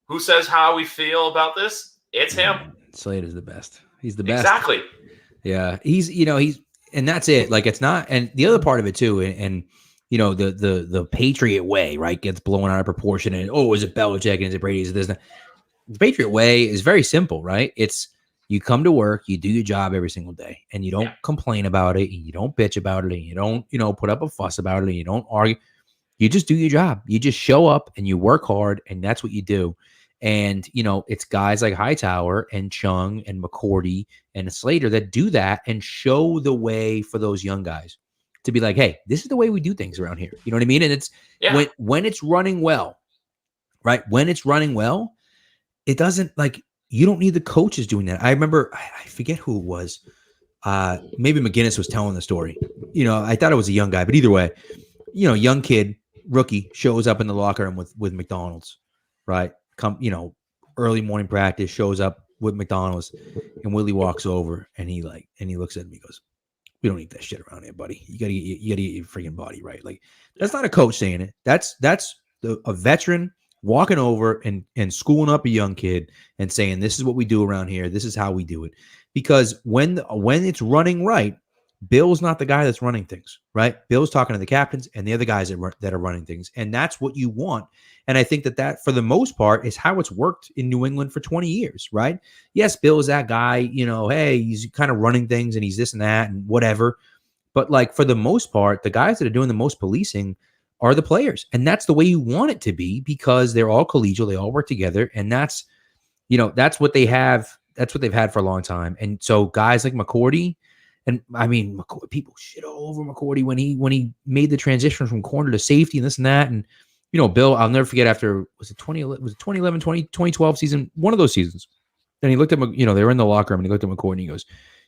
who says how we feel about this? It's him. Slater's the best. He's the best. Exactly. Yeah. He's and that's it. Like it's not, and the other part of it too, and the Patriot way, right, gets blown out of proportion. And is it Belichick and is it Brady? Is it this? The Patriot way is very simple, right? It's you come to work, you do your job every single day, and you don't complain about it, and you don't bitch about it, and you don't, put up a fuss about it, and you don't argue. You just do your job. You just show up and you work hard, and that's what you do. And, it's guys like Hightower and Chung and McCourty and Slater that do that and show the way for those young guys to be like, hey, this is the way we do things around here. You know what I mean? And it's when it's running well, right? When it's running well, it doesn't like you don't need the coaches doing that. I remember, I forget who it was. Maybe McGinnis was telling the story. I thought it was a young guy, but either way, young kid, rookie shows up in the locker room with McDonald's, right? Early morning practice, shows up with McDonald's, and Willie walks over and he looks at me, he goes, "We don't eat that shit around here, buddy. You gotta get your freaking body right." Like that's not a coach saying it. That's a veteran walking over and schooling up a young kid and saying, this is what we do around here. This is how we do it. Because when it's running right, Bill's not the guy that's running things, right? Bill's talking to the captains and the other guys that are running things. And that's what you want. And I think that for the most part is how it's worked in New England for 20 years, right? Yes, Bill is that guy, hey, he's kind of running things and he's this and that and whatever. But like for the most part, the guys that are doing the most policing are the players. And that's the way you want it to be because they're all collegial. They all work together. And that's what they have. That's what they've had for a long time. And so guys like McCourty, and I mean, people shit all over McCourty when he made the transition from corner to safety and this and that. And, Bill, I'll never forget after, was it 2011, 2012 season, one of those seasons. Then he looked at, they were in the locker room and he looked at McCourty and he goes,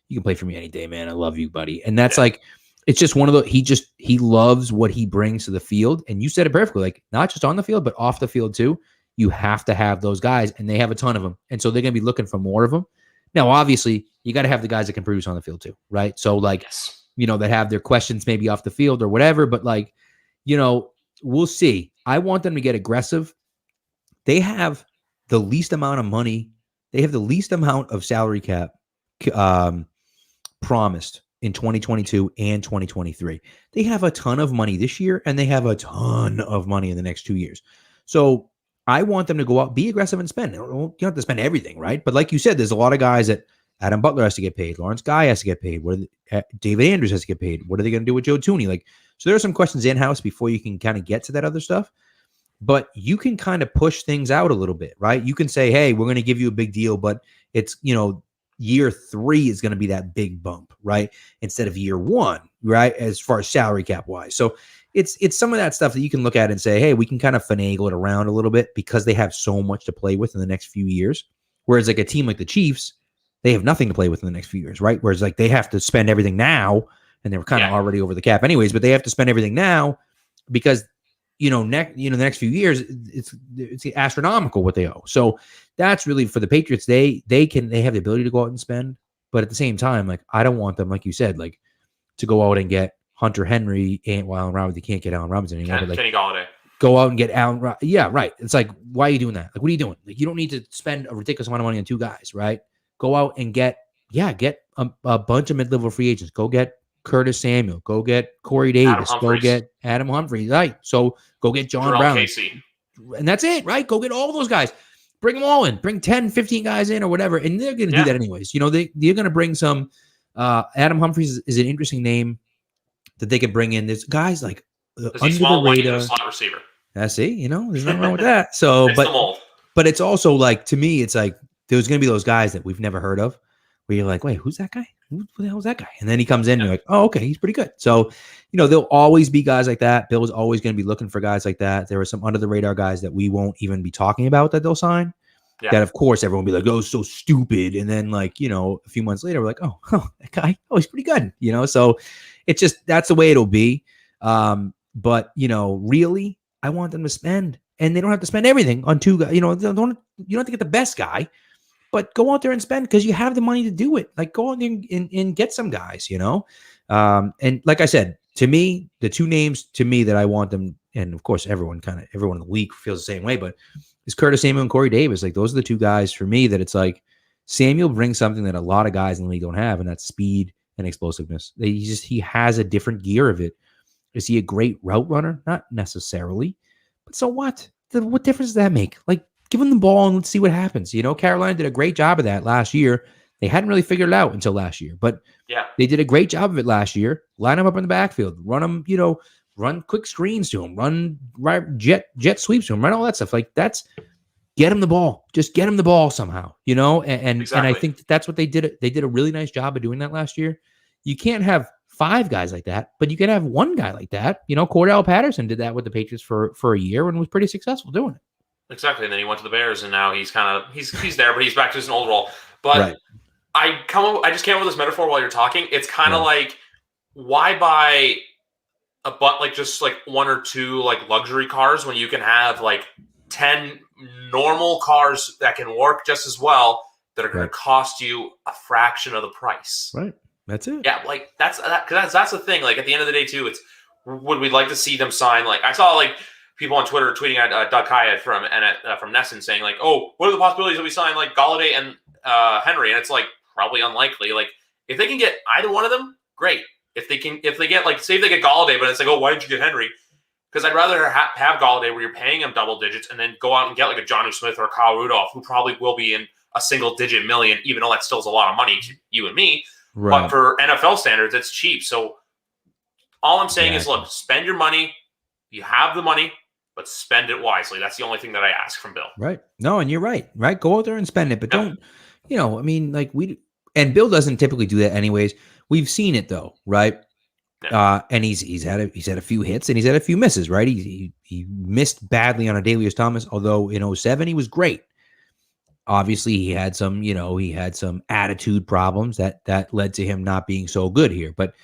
"You can play for me any day, man. I love you, buddy." And that's like, it's just one of the, he loves what he brings to the field. And you said it perfectly, like not just on the field, but off the field too. You have to have those guys and they have a ton of them. And so they're going to be looking for more of them. Now, obviously, you got to have the guys that can produce on the field too, right? So, like, that have their questions maybe off the field or whatever. But, like, we'll see. I want them to get aggressive. They have the least amount of money. They have the least amount of salary cap promised in 2022 and 2023. They have a ton of money this year, and they have a ton of money in the next 2 years. So, I want them to go out, be aggressive and spend. You don't have to spend everything, right? But like you said, there's a lot of guys that Adam Butler has to get paid. Lawrence Guy has to get paid. David Andrews has to get paid. What are they going to do with Joe Tooney? So there are some questions in-house before you can kind of get to that other stuff. But you can kind of push things out a little bit, right? You can say, hey, we're going to give you a big deal, but it's, year 3 is going to be that big bump, right? Instead of year 1, right? As far as salary cap wise. So it's some of that stuff that you can look at and say, hey, we can kind of finagle it around a little bit because they have so much to play with in the next few years. Whereas like a team like the Chiefs, they have nothing to play with in the next few years, right? Whereas like they have to spend everything now, and they were kind of already over the cap anyways, but they have to spend everything now because the next few years it's astronomical what they owe. So that's really for the Patriots. They have the ability to go out and spend, but at the same time, like I don't want them, like you said, like to go out and get Hunter Henry and Allen Robinson. You can't get Allen Robinson anymore. But like, Kenny Galladay. Go out and get Allen. Yeah, right. It's like, why are you doing that? Like, what are you doing? Like, you don't need to spend a ridiculous amount of money on 2 guys, right? Go out and get a bunch of mid-level free agents. Go get Curtis Samuel. Go get Corey Davis. Go get Adam Humphries. Right. So go get John Brown. Casey. And that's it, right? Go get all those guys. Bring them all in. Bring 10, 15 guys in or whatever. And they're going to do that anyways. They're going to bring some. Adam Humphries is an interesting name that they can bring in. There's guys like under the radar. Slot receiver. There's nothing wrong with that. So, but it's also like, to me, it's like there's going to be those guys that we've never heard of where you're like, wait, who's that guy? Who the hell is that guy? And then he comes in and you're like, oh, okay, he's pretty good. So, there'll always be guys like that. Bill's always going to be looking for guys like that. There are some under the radar guys that we won't even be talking about that they'll sign. Yeah. That, of course, everyone will be like, oh, so stupid. And then, like, a few months later, we're like, oh, that guy, he's pretty good. So it's just, that's the way it'll be. But, really, I want them to spend, and they don't have to spend everything on 2 guys. You don't have to get the best guy, but go out there and spend because you have the money to do it. Like, go out there and get some guys, and like I said, to me, the 2 names to me that I want them, and of course, everyone in the league feels the same way, but is Curtis Samuel and Corey Davis. Like, those are the 2 guys for me that it's like Samuel brings something that a lot of guys in the league don't have, and that's speed and explosiveness. He has a different gear of it. Is he a great route runner? Not necessarily, but so what? What difference does that make? Like, give him the ball and let's see what happens. Carolina did a great job of that last year. They hadn't really figured it out until last year, but they did a great job of it last year. Line him up in the backfield, run him, run quick screens to him, run jet sweeps to him, run all that stuff. Like, that's get him the ball. Just get him the ball somehow, and I think that's what they did. They did a really nice job of doing that last year. You can't have 5 guys like that, but you can have 1 guy like that. Cordell Patterson did that with the Patriots for a year and was pretty successful doing it. Exactly. And then he went to the Bears, and now he's he's there, but he's back to his old role. But I just came up with this metaphor while you're talking. It's kind of like, why buy just 1 or 2 like luxury cars when you can have like 10 normal cars that can work just as well that are going to cost you a fraction of the price. Right. That's it. Yeah, like that's the thing. Like, at the end of the day, too, it's would we like to see them sign? Like, I saw like people on Twitter tweeting at Doug Hyatt from Nesson saying like, oh, what are the possibilities that we sign like Galladay and Henry? And it's like probably unlikely. Like, if they can get either one of them, great. if they get like, say if they get Galladay, but it's like, oh, why didn't you get Henry? Because I'd rather have Galladay where you're paying him double digits and then go out and get like a Jonnu Smith or a Kyle Rudolph, who probably will be in a single digit million, even though that still is a lot of money to you and me. Right. But for NFL standards, it's cheap. So all I'm saying is, look, spend your money. You have the money, but spend it wisely. That's the only thing that I ask from Bill. Right. No, and you're right. Right. Go out there and spend it, but don't, I mean, like and Bill doesn't typically do that anyways. We've seen it though, right? And he's had a few hits and he's had a few misses, right? He missed badly on Adalius Thomas, although in 2007 he was great. Obviously, he had some attitude problems that led to him not being so good here. But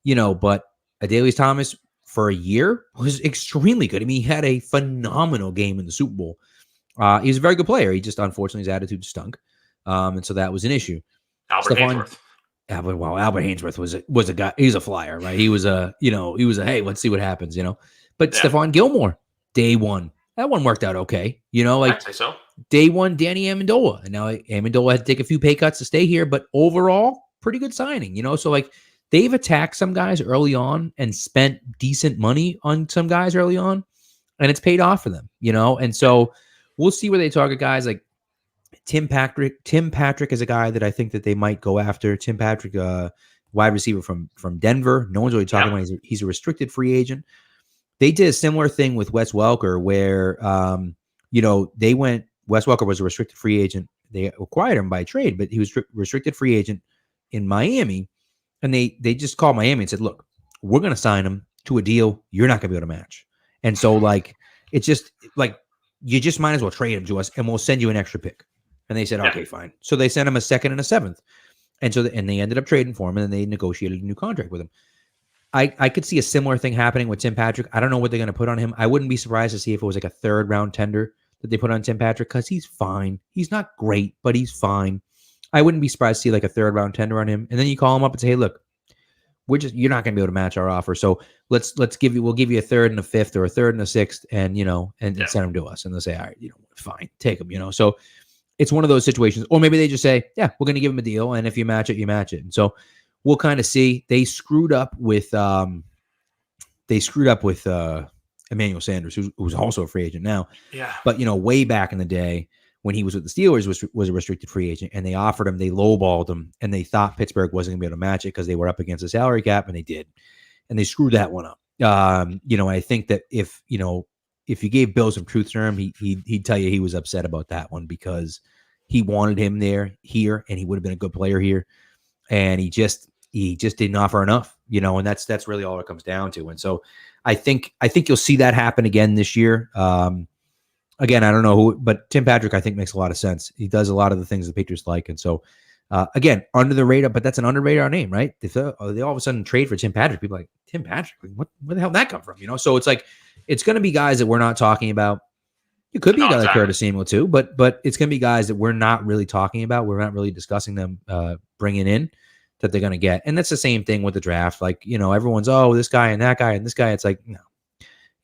Adalius Thomas for a year was extremely good. I mean, he had a phenomenal game in the Super Bowl. He was a very good player. He just unfortunately his attitude stunk, and so that was an issue. Albert Hainsworth. Albert Hainsworth was a guy. He's a flyer, right? He was a hey, let's see what happens, But Stephon Gilmore, day one, that one worked out okay, I'd say so. Day one, Danny Amendola, and now Amendola had to take a few pay cuts to stay here, but overall, pretty good signing, So like they've attacked some guys early on and spent decent money on some guys early on, and it's paid off for them, And so we'll see where they target guys like Tim Patrick is a guy that I think that they might go after. Tim Patrick, wide receiver from Denver. No one's really talking about. He's a restricted free agent. They did a similar thing with Wes Welker, where Wes Welker was a restricted free agent. They acquired him by trade, but he was restricted free agent in Miami, and they just called Miami and said, "Look, we're going to sign him to a deal you're not going to be able to match." And so, like, it's just like you just might as well trade him to us, and we'll send you an extra pick. And they said, okay, fine. So they sent him a second and a seventh. And so and they ended up trading for him, and then they negotiated a new contract with him. I could see a similar thing happening with Tim Patrick. I don't know what they're going to put on him. I wouldn't be surprised to see if it was like a third round tender that they put on Tim Patrick, because he's fine. He's not great, but he's fine. I wouldn't be surprised to see like a third round tender on him. And then you call him up and say, hey, look, you're not going to be able to match our offer. So we'll give you a third and a fifth or a third and a sixth, and send him to us. And they'll say, all right, fine, take him, So it's one of those situations. Or maybe they just say, yeah, we're going to give him a deal, and if you match it, you match it. And so we'll kind of see. They screwed up with Emanuel Sanders, who's also a free agent now. Yeah. But way back in the day when he was with the Steelers, was a restricted free agent, and they offered him, they lowballed him, and they thought Pittsburgh wasn't going to be able to match it because they were up against the salary cap, and they did, and they screwed that one up. I think that if you gave Bill some truth serum, he'd tell you he was upset about that one, because he wanted him here, and he would have been a good player here, and he just didn't offer enough, and that's really all it comes down to. And so I think you'll see that happen again this year. Again, I don't know who, but Tim Patrick I think makes a lot of sense. He does a lot of the things the Patriots like, and so again, under the radar, but that's an under radar name, right? If they all of a sudden trade for Tim Patrick, people are like, Tim Patrick, where the hell did that come from? So it's like, it's going to be guys that we're not talking about. It could be a guy like Curtis Samuel too, but it's going to be guys that we're not really talking about. We're not really discussing them bringing in that they're going to get. And that's the same thing with the draft. Like, everyone's, oh, this guy and that guy and this guy. It's like,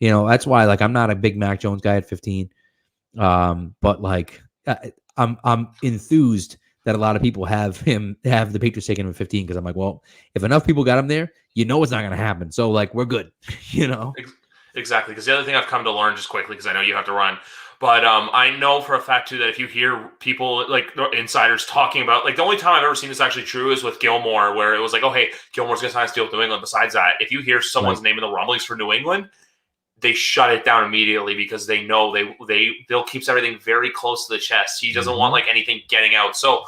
no, that's why, like, I'm not a big Mac Jones guy at 15. But like, I'm enthused that a lot of people have the Patriots taking him at 15, because I'm like, well, if enough people got him there, it's not going to happen. So like, we're good, Exactly. Because the other thing I've come to learn, just quickly, because I know you have to run, but I know for a fact too that if you hear people like insiders talking about, like, the only time I've ever seen this actually true is with Gilmore, where it was like, oh, hey, Gilmore's going to sign a deal with New England. Besides that, if you hear someone's name in the rumblings for New England, they shut it down immediately, because they know Bill keeps everything very close to the chest. He doesn't want like anything getting out. So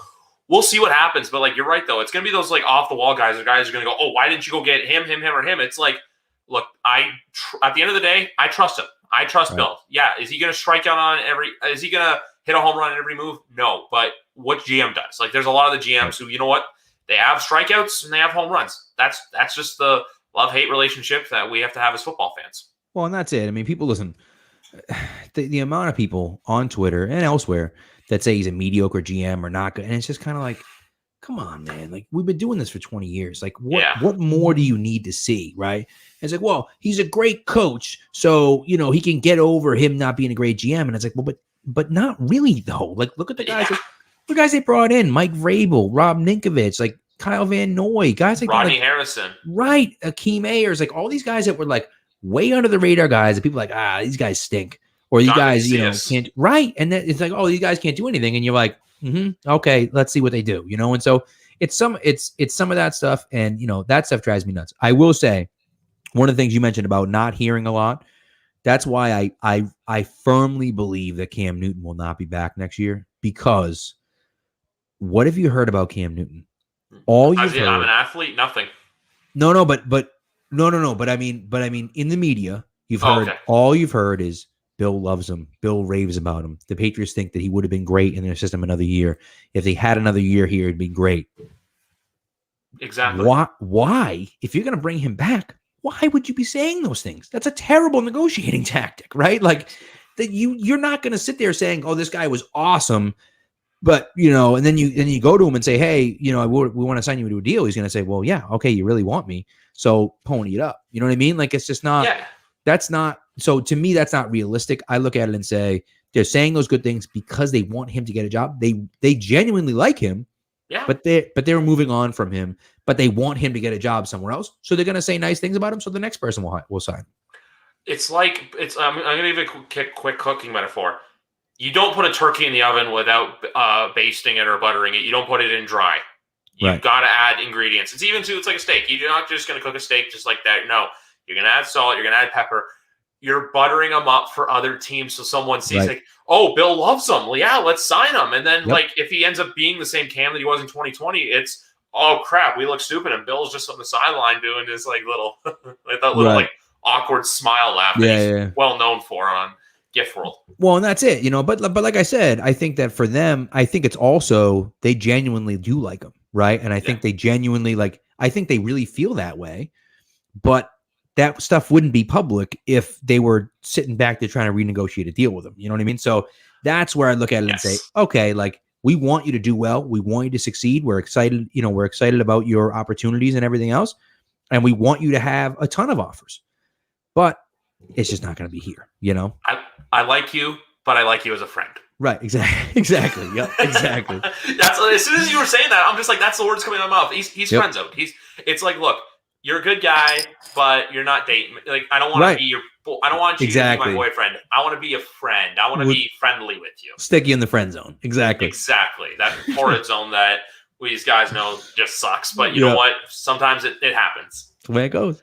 we'll see what happens. But like, you're right though. It's going to be those like off the wall guys, or guys are going to go, oh, why didn't you go get him, or him? It's like, look, at the end of the day, I trust him. I trust Bill. Yeah. Is he going to strike out is he going to hit a home run on every move? No. But what GM does, like, there's a lot of the GMs who, they have strikeouts and they have home runs. That's just the love-hate relationship that we have to have as football fans. Well, and that's it. I mean, people listen, the amount of people on Twitter and elsewhere that say he's a mediocre GM or not good. And it's just kind of like, come on, man. Like, we've been doing this for 20 years. Like, what more do you need to see, right? And it's like, well, he's a great coach, so, he can get over him not being a great GM. And it's like, well, but not really, though. Like, look at the guys. The guys they brought in, Mike Vrabel, Rob Ninkovich. Like, Kyle Van Noy, guys like Rodney that, Harrison. Right. Akeem Ayers, like all these guys that were like way under the radar guys that people like, these guys stink. Or these guys, can't. Right. And then it's like, oh, these guys can't do anything. And you're like, okay, let's see what they do, And so it's some of that stuff. And, that stuff drives me nuts. I will say one of the things you mentioned about not hearing a lot, that's why I firmly believe that Cam Newton will not be back next year, because what have you heard about Cam Newton? I'm an athlete, nothing. No, but I mean, in the media, all you've heard is Bill loves him. Bill raves about him. The Patriots think that he would have been great in their system another year. If they had another year here, it'd be great. Exactly. Why? If you're going to bring him back, why would you be saying those things? That's a terrible negotiating tactic, right? Like that you're not going to sit there saying, "Oh, this guy was awesome," but and then you go to him and say, "Hey, we want to sign you to a deal." He's going to say, "Well, yeah, okay, you really want me, so pony it up." You know what I mean? Like it's just not. Yeah. That's not. So to me, that's not realistic. I look at it and say they're saying those good things because they want him to get a job. They genuinely like him. Yeah. But they're moving on from him. But they want him to get a job somewhere else. So they're going to say nice things about him. So the next person will sign. It's like I'm going to give a quick cooking metaphor. You don't put a turkey in the oven without basting it or buttering it. You don't put it in dry. You've got to add ingredients. It's like a steak. You're not just going to cook a steak just like that. No, you're going to add salt. You're going to add pepper. You're buttering them up for other teams so someone sees like, oh, Bill loves him. Well, yeah, let's sign him. And then like if he ends up being the same Cam that he was in 2020, it's, oh, crap, we look stupid. And Bill's just on the sideline doing his like little like awkward smile laugh that he's well known for on Gift World. Well, and that's it, But like I said, I think that for them, I think it's also they genuinely do like him, right? And I think they genuinely I think they really feel that way. But that stuff wouldn't be public if they were sitting back there trying to renegotiate a deal with him. You know what I mean? So that's where I look at it and say, okay, like we want you to do well. We want you to succeed. We're excited. We're excited about your opportunities and everything else. And we want you to have a ton of offers, but it's just not going to be here. I like you, but I like you as a friend. Right. Exactly. Yep. Exactly. That's as soon as you were saying that, I'm just like, that's the words coming out of my mouth. He's friend zoned. It's like, look, you're a good guy, but you're not dating. Like, I don't want to be I don't want you to be my boyfriend. I want to be a friend. I want to be friendly with you. Stick you in the friend zone. Exactly. That horrid zone that these guys know just sucks. But you know what? Sometimes it happens. That's the way it goes.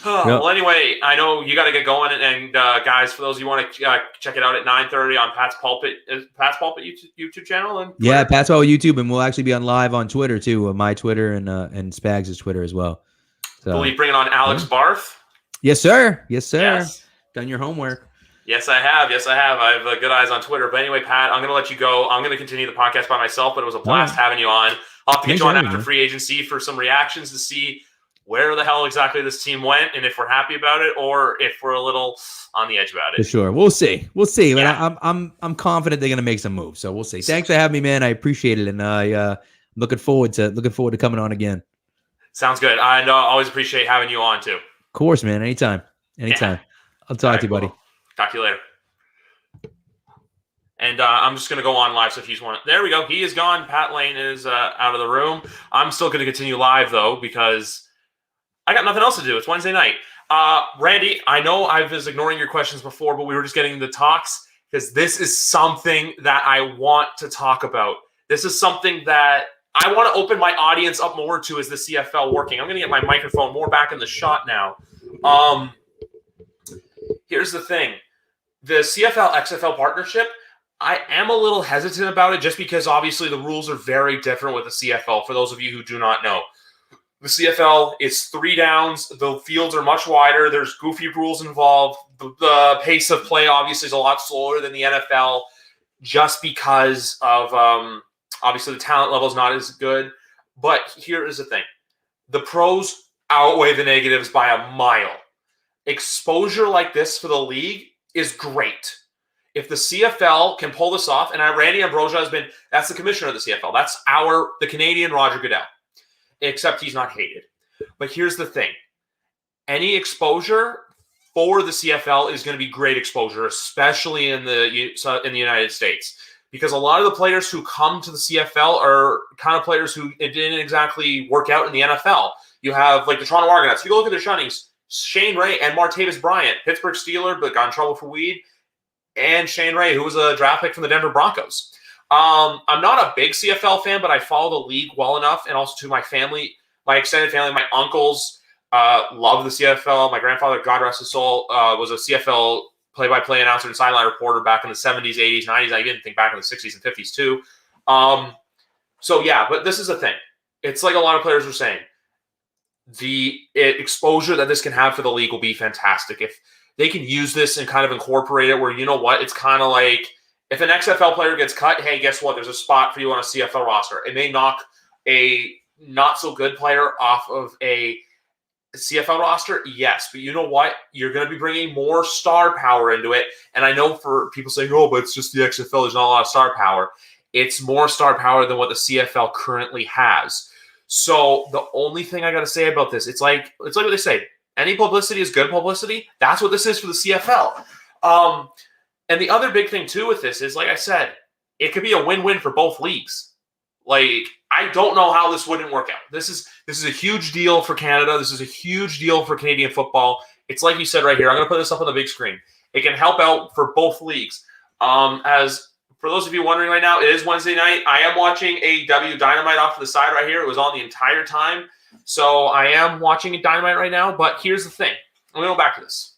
Well, anyway, I know you got to get going. And guys, for those of you who want to check it out at 9:30 on Pat's Pulpit YouTube channel. And Pat's Pulpit YouTube. And we'll actually be on live on Twitter, too. My Twitter and Spags' Twitter as well. So, will you bring on Alex Barth? Yes, sir. Yes. Done your homework. Yes, I have. I have good eyes on Twitter. But anyway, Pat, I'm going to let you go. I'm going to continue the podcast by myself, but it was a blast having you on. I'll have to get you on after free agency for some reactions to see where the hell exactly this team went and if we're happy about it or if we're a little on the edge about it. For sure. We'll see. Yeah. I'm confident they're going to make some moves. So we'll see. Thanks for having me, man. I appreciate it. And I'm looking forward to coming on again. Sounds good. I always appreciate having you on, too. Of course, man. Anytime. Yeah. I'll talk to you, buddy. Cool. Talk to you later. And I'm just going to go on live. So if you just want to, there we go. He is gone. Pat Lane is out of the room. I'm still going to continue live, though, because I got nothing else to do. It's Wednesday night. Randy, I know I was ignoring your questions before, but we were just getting into talks because this is something that I want to talk about. This is something that I want to open my audience up more to as the CFL working. I'm going to get my microphone more back in the shot now. Here's the thing. The CFL XFL partnership, I am a little hesitant about it just because obviously the rules are very different with the CFL. For those of you who do not know, the CFL is 3 downs. The fields are much wider. There's goofy rules involved. The pace of play obviously is a lot slower than the NFL just because of obviously the talent level is not as good. But here is the thing. The pros outweigh the negatives by a mile. Exposure like this for the league is great. If the CFL can pull this off, and Randy Ambrosia that's the commissioner of the CFL. That's the Canadian Roger Goodell. Except he's not hated. But here's the thing. Any exposure for the CFL is going to be great exposure, especially in the United States. because a lot of the players who come to the CFL are kind of players who it didn't exactly work out in the NFL. You have like the Toronto Argonauts. You go look at their shunnings, Shane Ray and Martavis Bryant, Pittsburgh Steeler, but got in trouble for weed, and Shane Ray, who was a draft pick from the Denver Broncos. I'm not a big CFL fan, but I follow the league well enough, and also to my family, my extended family, my uncles love the CFL. My grandfather, God rest his soul, was a CFL play-by-play announcer and sideline reporter back in the 70s, 80s, 90s. I even think back in the 60s and 50s too. So yeah, but this is the thing. It's like a lot of players were saying. The exposure that this can have for the league will be fantastic. If they can use this and kind of incorporate it where, you know what, it's kind of like if an XFL player gets cut, hey, guess what? There's a spot for you on a CFL roster. It may knock a not-so-good player off of a CFL roster, yes. But you know what? You're going to be bringing more star power into it. And I know for people saying, oh, but it's just the XFL. There's not a lot of star power. It's more star power than what the CFL currently has. So the only thing I got to say about this, it's like what they say. Any publicity is good publicity. That's what this is for the CFL. And the other big thing, too, with this is, like I said, it could be a win-win for both leagues. Like, I don't know how this wouldn't work out. This is a huge deal for Canada. This is a huge deal for Canadian football. It's like you said right here. I'm going to put this up on the big screen. It can help out for both leagues. As for those of you wondering right now, it is Wednesday night. I am watching AEW Dynamite off to the side right here. It was on the entire time. So I am watching Dynamite right now. But here's the thing. I'm going to go back to this.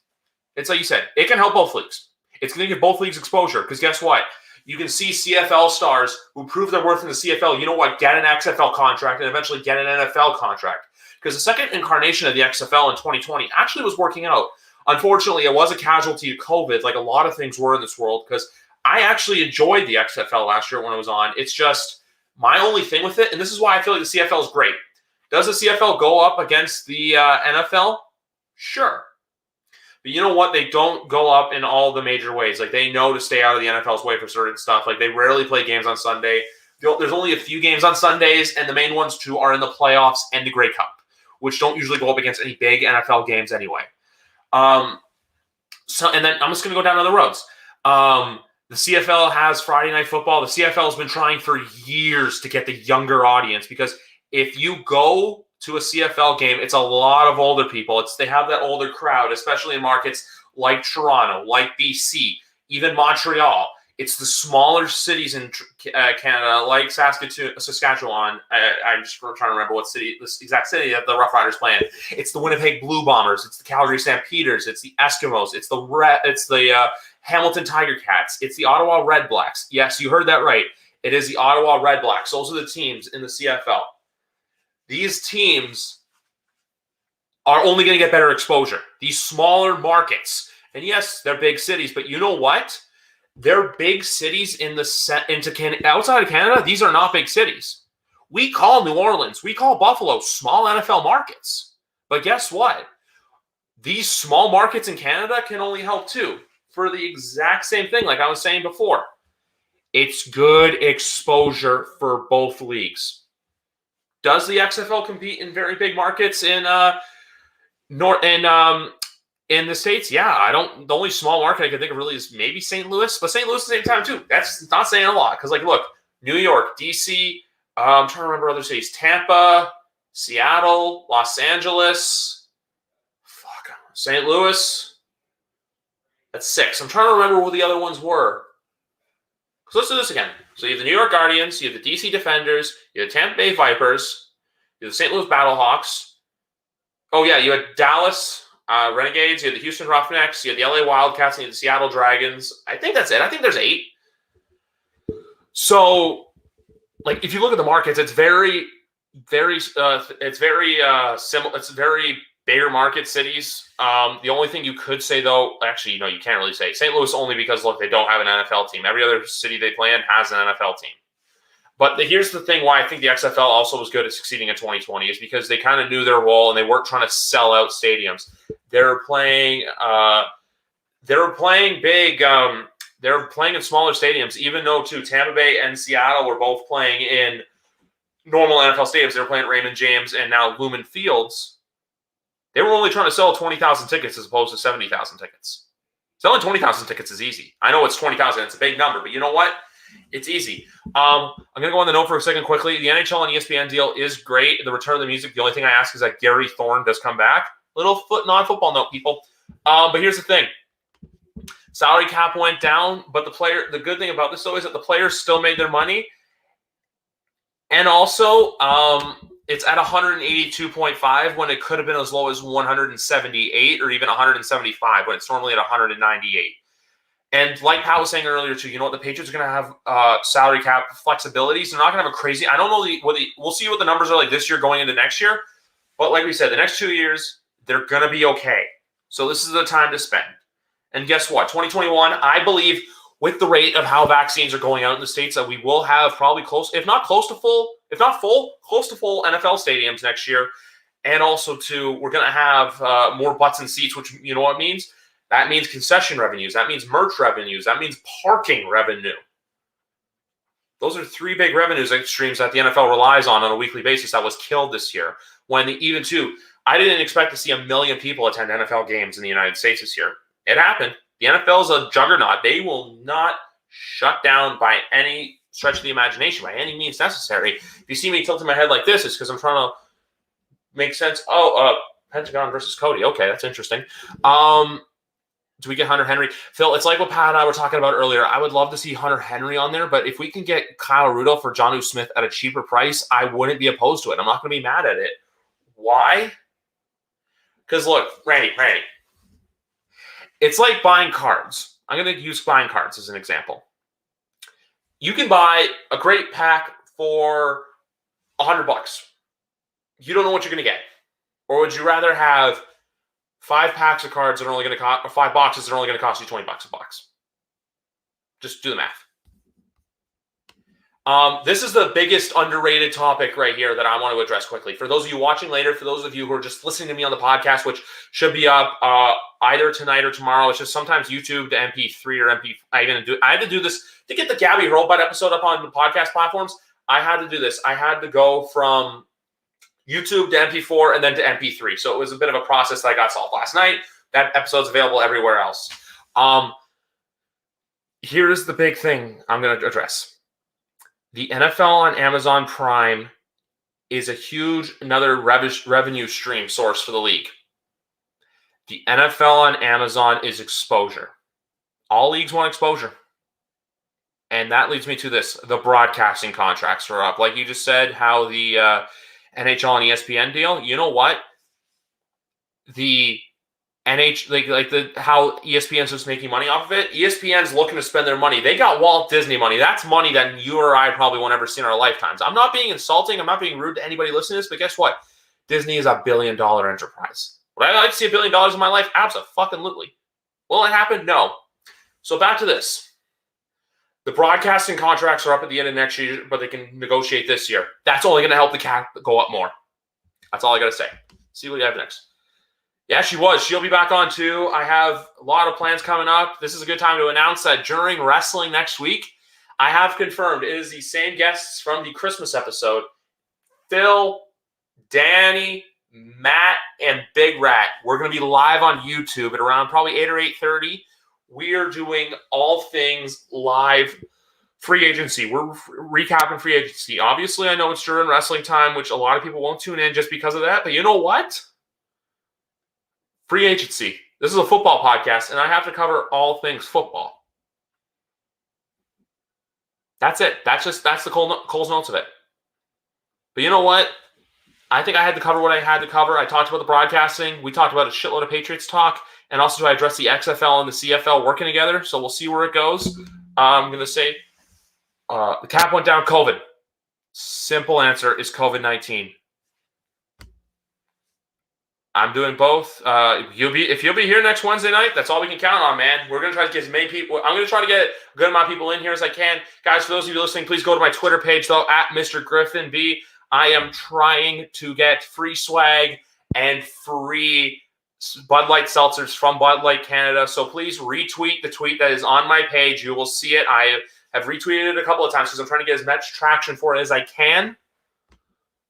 It's like you said. It can help both leagues. It's going to give both leagues exposure because guess what? You can see CFL stars who prove their worth in the CFL, you know what, get an XFL contract and eventually get an NFL contract. Because the second incarnation of the XFL in 2020 actually was working out. Unfortunately, it was a casualty to COVID, like a lot of things were in this world, because I actually enjoyed the XFL last year when it was on. It's just my only thing with it, and this is why I feel like the CFL is great. Does the CFL go up against the NFL? Sure. But you know what? They don't go up in all the major ways. Like, they know to stay out of the NFL's way for certain stuff. Like, they rarely play games on Sunday. There's only a few games on Sundays, and the main ones, too, are in the playoffs and the Grey Cup, which don't usually go up against any big NFL games anyway. And then I'm just going to go down other roads. The CFL has Friday Night Football. The CFL has been trying for years to get the younger audience because if you go to a CFL game, it's a lot of older people. They have that older crowd, especially in markets like Toronto, like BC, even Montreal. It's the smaller cities in Canada, like Saskatchewan. I'm just trying to remember what city, this exact city that the Rough Riders play in. It's the Winnipeg Blue Bombers. It's the Calgary Stampeders. It's the Eskimos. It's the Hamilton Tiger Cats. It's the Ottawa Red Blacks. Yes, you heard that right. It is the Ottawa Red Blacks. Those are the teams in the CFL. These teams are only going to get better exposure. These smaller markets. And yes, they're big cities, but you know what? They're big cities outside of Canada. These are not big cities. We call New Orleans, we call Buffalo small NFL markets. But guess what? These small markets in Canada can only help too for the exact same thing like I was saying before. It's good exposure for both leagues. Does the XFL compete in very big markets in the States? Yeah, the only small market I can think of really is maybe St. Louis, but St. Louis at the same time too. That's not saying a lot because, like, look, New York, DC, I'm trying to remember other cities, Tampa, Seattle, Los Angeles, St. Louis. That's 6. I'm trying to remember what the other ones were. So let's do this again. So you have the New York Guardians, you have the DC Defenders, you have the Tampa Bay Vipers, you have the St. Louis Battlehawks. Oh, yeah, you had Dallas Renegades, you have the Houston Roughnecks, you have the LA Wildcats, and you have the Seattle Dragons. I think that's it. I think there's 8. So, like, if you look at the markets, it's very similar. It's very bigger market cities. The only thing you could say, though, actually, you can't really say St. Louis only because, look, they don't have an NFL team. Every other city they play in has an NFL team. But here's the thing why I think the XFL also was good at succeeding in 2020 is because they kind of knew their role and they weren't trying to sell out stadiums. They were playing big. They were playing in smaller stadiums, even though too Tampa Bay and Seattle were both playing in normal NFL stadiums. They were playing at Raymond James and now Lumen Fields. They were only trying to sell 20,000 tickets as opposed to 70,000 tickets. Selling 20,000 tickets is easy. I know it's 20,000. It's a big number, but you know what? It's easy. I'm going to go on the note for a second quickly. The NHL and ESPN deal is great. The return of the music, the only thing I ask is that Gary Thorne does come back. Little non-football note, people. But here's the thing. Salary cap went down, but the good thing about this, though, is that the players still made their money. And also, it's at 182.5 when it could have been as low as 178 or even 175 when it's normally at 198. And like Pat was saying earlier, too, you know what? The Patriots are going to have salary cap flexibility. So they're not going to have a crazy – I don't know we'll see what the numbers are like this year going into next year. But like we said, the next 2 years, they're going to be okay. So this is the time to spend. And guess what? 2021, I believe – with the rate of how vaccines are going out in the States, that we will have probably close to full NFL stadiums next year. And also, too, we're going to have more butts and seats, which you know what it means? That means concession revenues. That means merch revenues. That means parking revenue. Those are 3 big revenue streams that the NFL relies on a weekly basis that was killed this year. I didn't expect to see 1 million people attend NFL games in the United States this year. It happened. The NFL is a juggernaut. They will not shut down by any stretch of the imagination, by any means necessary. If you see me tilting my head like this, it's because I'm trying to make sense. Pentagon versus Cody. Okay, that's interesting. Do we get Hunter Henry? Phil, it's like what Pat and I were talking about earlier. I would love to see Hunter Henry on there, but if we can get Kyle Rudolph or Jonnu Smith at a cheaper price, I wouldn't be opposed to it. I'm not going to be mad at it. Why? Because look, Randy. It's like buying cards. I'm going to use buying cards as an example. You can buy a great pack for $100. You don't know what you're going to get. Or would you rather have 5 packs of cards that are only going to cost, or 5 boxes that are only going to cost you $20 a box? Just do the math. This is the biggest underrated topic right here that I want to address quickly. For those of you watching later, for those of you who are just listening to me on the podcast, which should be up either tonight or tomorrow. It's just sometimes YouTube to MP3 or MP. I had to do this to get the Gabby Hurlbut episode up on the podcast platforms. I had to do this. I had to go from YouTube to MP4 and then to MP3. So it was a bit of a process that I got solved last night. That episode's available everywhere else. Here's the big thing I'm going to address. The NFL on Amazon Prime is a huge another revenue stream source for the league. The NFL on Amazon is exposure. All leagues want exposure. And that leads me to this. The broadcasting contracts are up. Like you just said, how the NHL and ESPN deal. You know what? The how ESPN's just making money off of it. ESPN's looking to spend their money. They got Walt Disney money. That's money that you or I probably won't ever see in our lifetimes. I'm not being insulting. I'm not being rude to anybody listening to this, but guess what? Disney is $1 billion enterprise. Would I like to see $1 billion in my life? Absolutely. Will it happen? No. So back to this. The broadcasting contracts are up at the end of next year, but they can negotiate this year. That's only going to help the cap go up more. That's all I got to say. See what you have next. Yeah, she was. She'll be back on too. I have a lot of plans coming up. This is a good time to announce that during wrestling next week, I have confirmed it is the same guests from the Christmas episode. Phil, Danny, Matt, and Big Rat. We're going to be live on YouTube at around probably 8 or 8:30. We are doing all things live free agency. We're recapping free agency. Obviously, I know it's during wrestling time, which a lot of people won't tune in just because of that. But you know what? Free agency. This is a football podcast, and I have to cover all things football. That's it. That's the Cole's notes of it. But you know what? I think I had to cover what I had to cover. I talked about the broadcasting. We talked about a shitload of Patriots talk, and also I addressed the XFL and the CFL working together. So we'll see where it goes. I'm going to say the cap went down. COVID. Simple answer is COVID-19. I'm doing both. If you'll be here next Wednesday night, that's all we can count on, man. We're going to try to get as many people. I'm going to try to get a good amount of people in here as I can. Guys, for those of you listening, please go to my Twitter page, though, at Mr. Griffin B. I am trying to get free swag and free Bud Light seltzers from Bud Light Canada. So please retweet the tweet that is on my page. You will see it. I have retweeted it a couple of times because I'm trying to get as much traction for it as I can.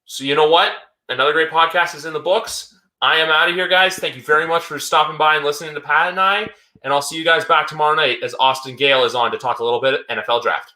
So you know what? Another great podcast is in the books. I am out of here, guys. Thank you very much for stopping by and listening to Pat and I. And I'll see you guys back tomorrow night as Austin Gale is on to talk a little bit NFL draft.